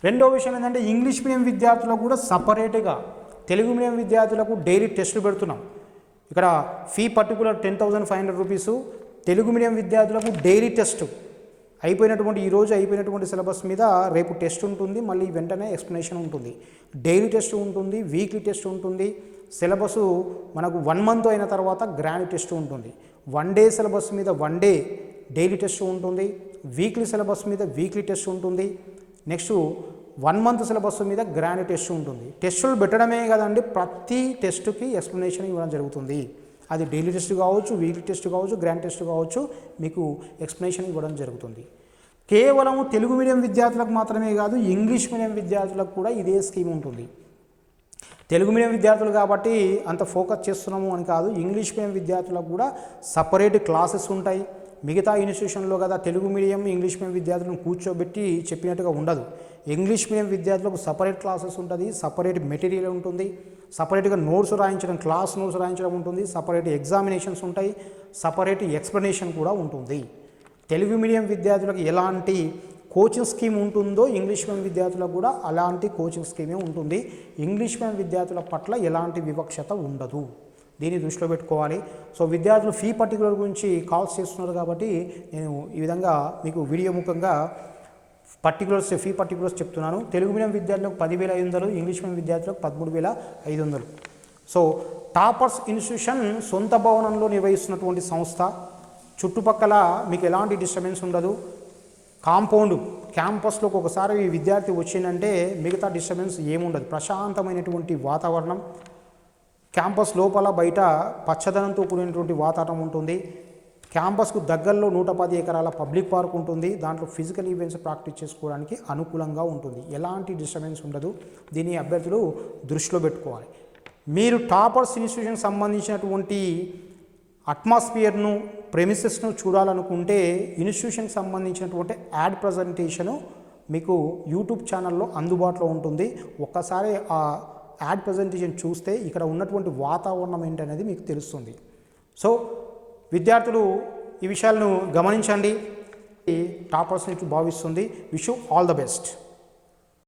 రెండో విషయం ఏంటంటే ఇంగ్లీష్ మీడియం విద్యార్థులకు కూడా సపరేట్గా తెలుగు మీడియం విద్యార్థులకు డైలీ టెస్టులు పెడుతున్నాం. ఇక్కడ fee particular 10,500 rupees. Telugu medium విద్యార్థులకు డైలీ టెస్ట్ ఈరోజు అయిపోయినటువంటి సిలబస్ మీద రేపు టెస్ట్ ఉంటుంది. మళ్ళీ వెంటనే ఎక్స్ప్లెనేషన్ ఉంటుంది. డైలీ టెస్ట్ ఉంటుంది, వీక్లీ టెస్ట్ ఉంటుంది. సిలబస్ మనకు 1 మంత్ అయిన తర్వాత గ్రాండ్ టెస్ట్ ఉంటుంది. 1 డే సిలబస్ మీద 1 డే డైలీ టెస్ట్ ఉంటుంది. వీక్లీ సిలబస్ మీద వీక్లీ టెస్ట్ ఉంటుంది. నెక్స్ట్ 1 మంత్ సిలబస్ మీద గ్రాండ్ టెస్ట్ ఉంటుంది. టెస్టులు పెట్టడమే కదండి, ప్రతి టెస్టుకి ఎక్స్ప్లెనేషన్ ఇవ్వడం జరుగుతుంది. అది డైలీ టెస్ట్ కావచ్చు, వీక్లీ టెస్ట్ కావచ్చు, గ్రాండ్ టెస్ట్ కావచ్చు, మీకు ఎక్స్ప్లెనేషన్ ఇవ్వడం జరుగుతుంది. కేవలం తెలుగు మీడియం విద్యార్థులకు మాత్రమే కాదు, ఇంగ్లీష్ మీడియం విద్యార్థులకు కూడా ఇదే స్కీమ్ ఉంటుంది. తెలుగు మీడియం విద్యార్థులు కాబట్టి అంత ఫోకస్ చేస్తున్నాము అని కాదు, ఇంగ్లీష్ మీడియం విద్యార్థులకు కూడా సపరేట్ క్లాసెస్ ఉంటాయి. మిగతా ఇన్స్టిట్యూషన్లో కదా తెలుగు మీడియం ఇంగ్లీష్ మీడియం విద్యార్థులను కూర్చోబెట్టి చెప్పినట్టుగా ఉండదు. ఇంగ్లీష్ మీడియం విద్యార్థులకు సపరేట్ క్లాసెస్ ఉంటుంది, సపరేట్ మెటీరియల్ ఉంటుంది, సపరేట్గా నోట్స్ రాయించడం, క్లాస్ నోట్స్ రాయించడం ఉంటుంది, సపరేట్ ఎగ్జామినేషన్స్ ఉంటాయి, సపరేట్ ఎక్స్ప్లెనేషన్ కూడా ఉంటుంది. తెలుగు మీడియం విద్యార్థులకు ఎలాంటి కోచింగ్ స్కీమ్ ఉంటుందో ఇంగ్లీష్ మీడియం విద్యార్థులకు కూడా అలాంటి కోచింగ్ స్కీమే ఉంటుంది. ఇంగ్లీష్ మీడియం విద్యార్థుల పట్ల ఎలాంటి వివక్షత ఉండదు. దీన్ని దృష్టిలో పెట్టుకోవాలి. సో విద్యార్థులు ఫీ పర్టికులర్ గురించి కాల్స్ చేస్తున్నారు కాబట్టి నేను ఈ విధంగా మీకు వీడియో ముఖంగా ఫీ పర్టికులర్స్ చెప్తున్నాను. తెలుగు మీడియం విద్యార్థులకు 10,500, ఇంగ్లీష్ మీడియం విద్యార్థులకు 13,500. సో టాపర్స్ ఇన్స్టిట్యూషన్ సొంత భవనంలో నిర్వహిస్తున్నటువంటి సంస్థ. చుట్టుపక్కల మీకు ఎలాంటి డిస్టర్బెన్స్ ఉండదు. క్యాంపస్లోకి ఒకసారి ఈ విద్యార్థి వచ్చిందంటే మిగతా డిస్టర్బెన్స్ ఏముండదు. ప్రశాంతమైనటువంటి వాతావరణం, క్యాంపస్ లోపల బయట పచ్చదనంతో కూడినటువంటి వాతావరణం ఉంటుంది. క్యాంపస్కు దగ్గరలో 110 ఎకరాల పబ్లిక్ పార్క్ ఉంటుంది. దాంట్లో ఫిజికల్ ఈవెంట్స్ ప్రాక్టీస్ చేసుకోవడానికి అనుకూలంగా ఉంటుంది. ఎలాంటి డిస్టర్బెన్స్ ఉండదు. దీన్ని అభ్యర్థులు దృష్టిలో పెట్టుకోవాలి. మీరు టాపర్స్ ఇన్స్టిట్యూషన్కి సంబంధించినటువంటి అట్మాస్ఫియర్ను, ప్రెమిసెస్ను చూడాలనుకుంటే ఇన్స్టిట్యూషన్కి సంబంధించినటువంటి యాడ్ ప్రజెంటేషను మీకు యూట్యూబ్ ఛానల్లో అందుబాటులో ఉంటుంది. ఒక్కసారి ఆ యాడ్ ప్రజెంటేషన్ చూస్తే ఇక్కడ ఉన్నటువంటి వాతావరణం ఏంటనేది మీకు తెలుస్తుంది. సో విద్యార్థులు ఈ విషయాలను గమనించండి. టాపర్స్ నుంచి భావిస్తుంది. Wish you all the best.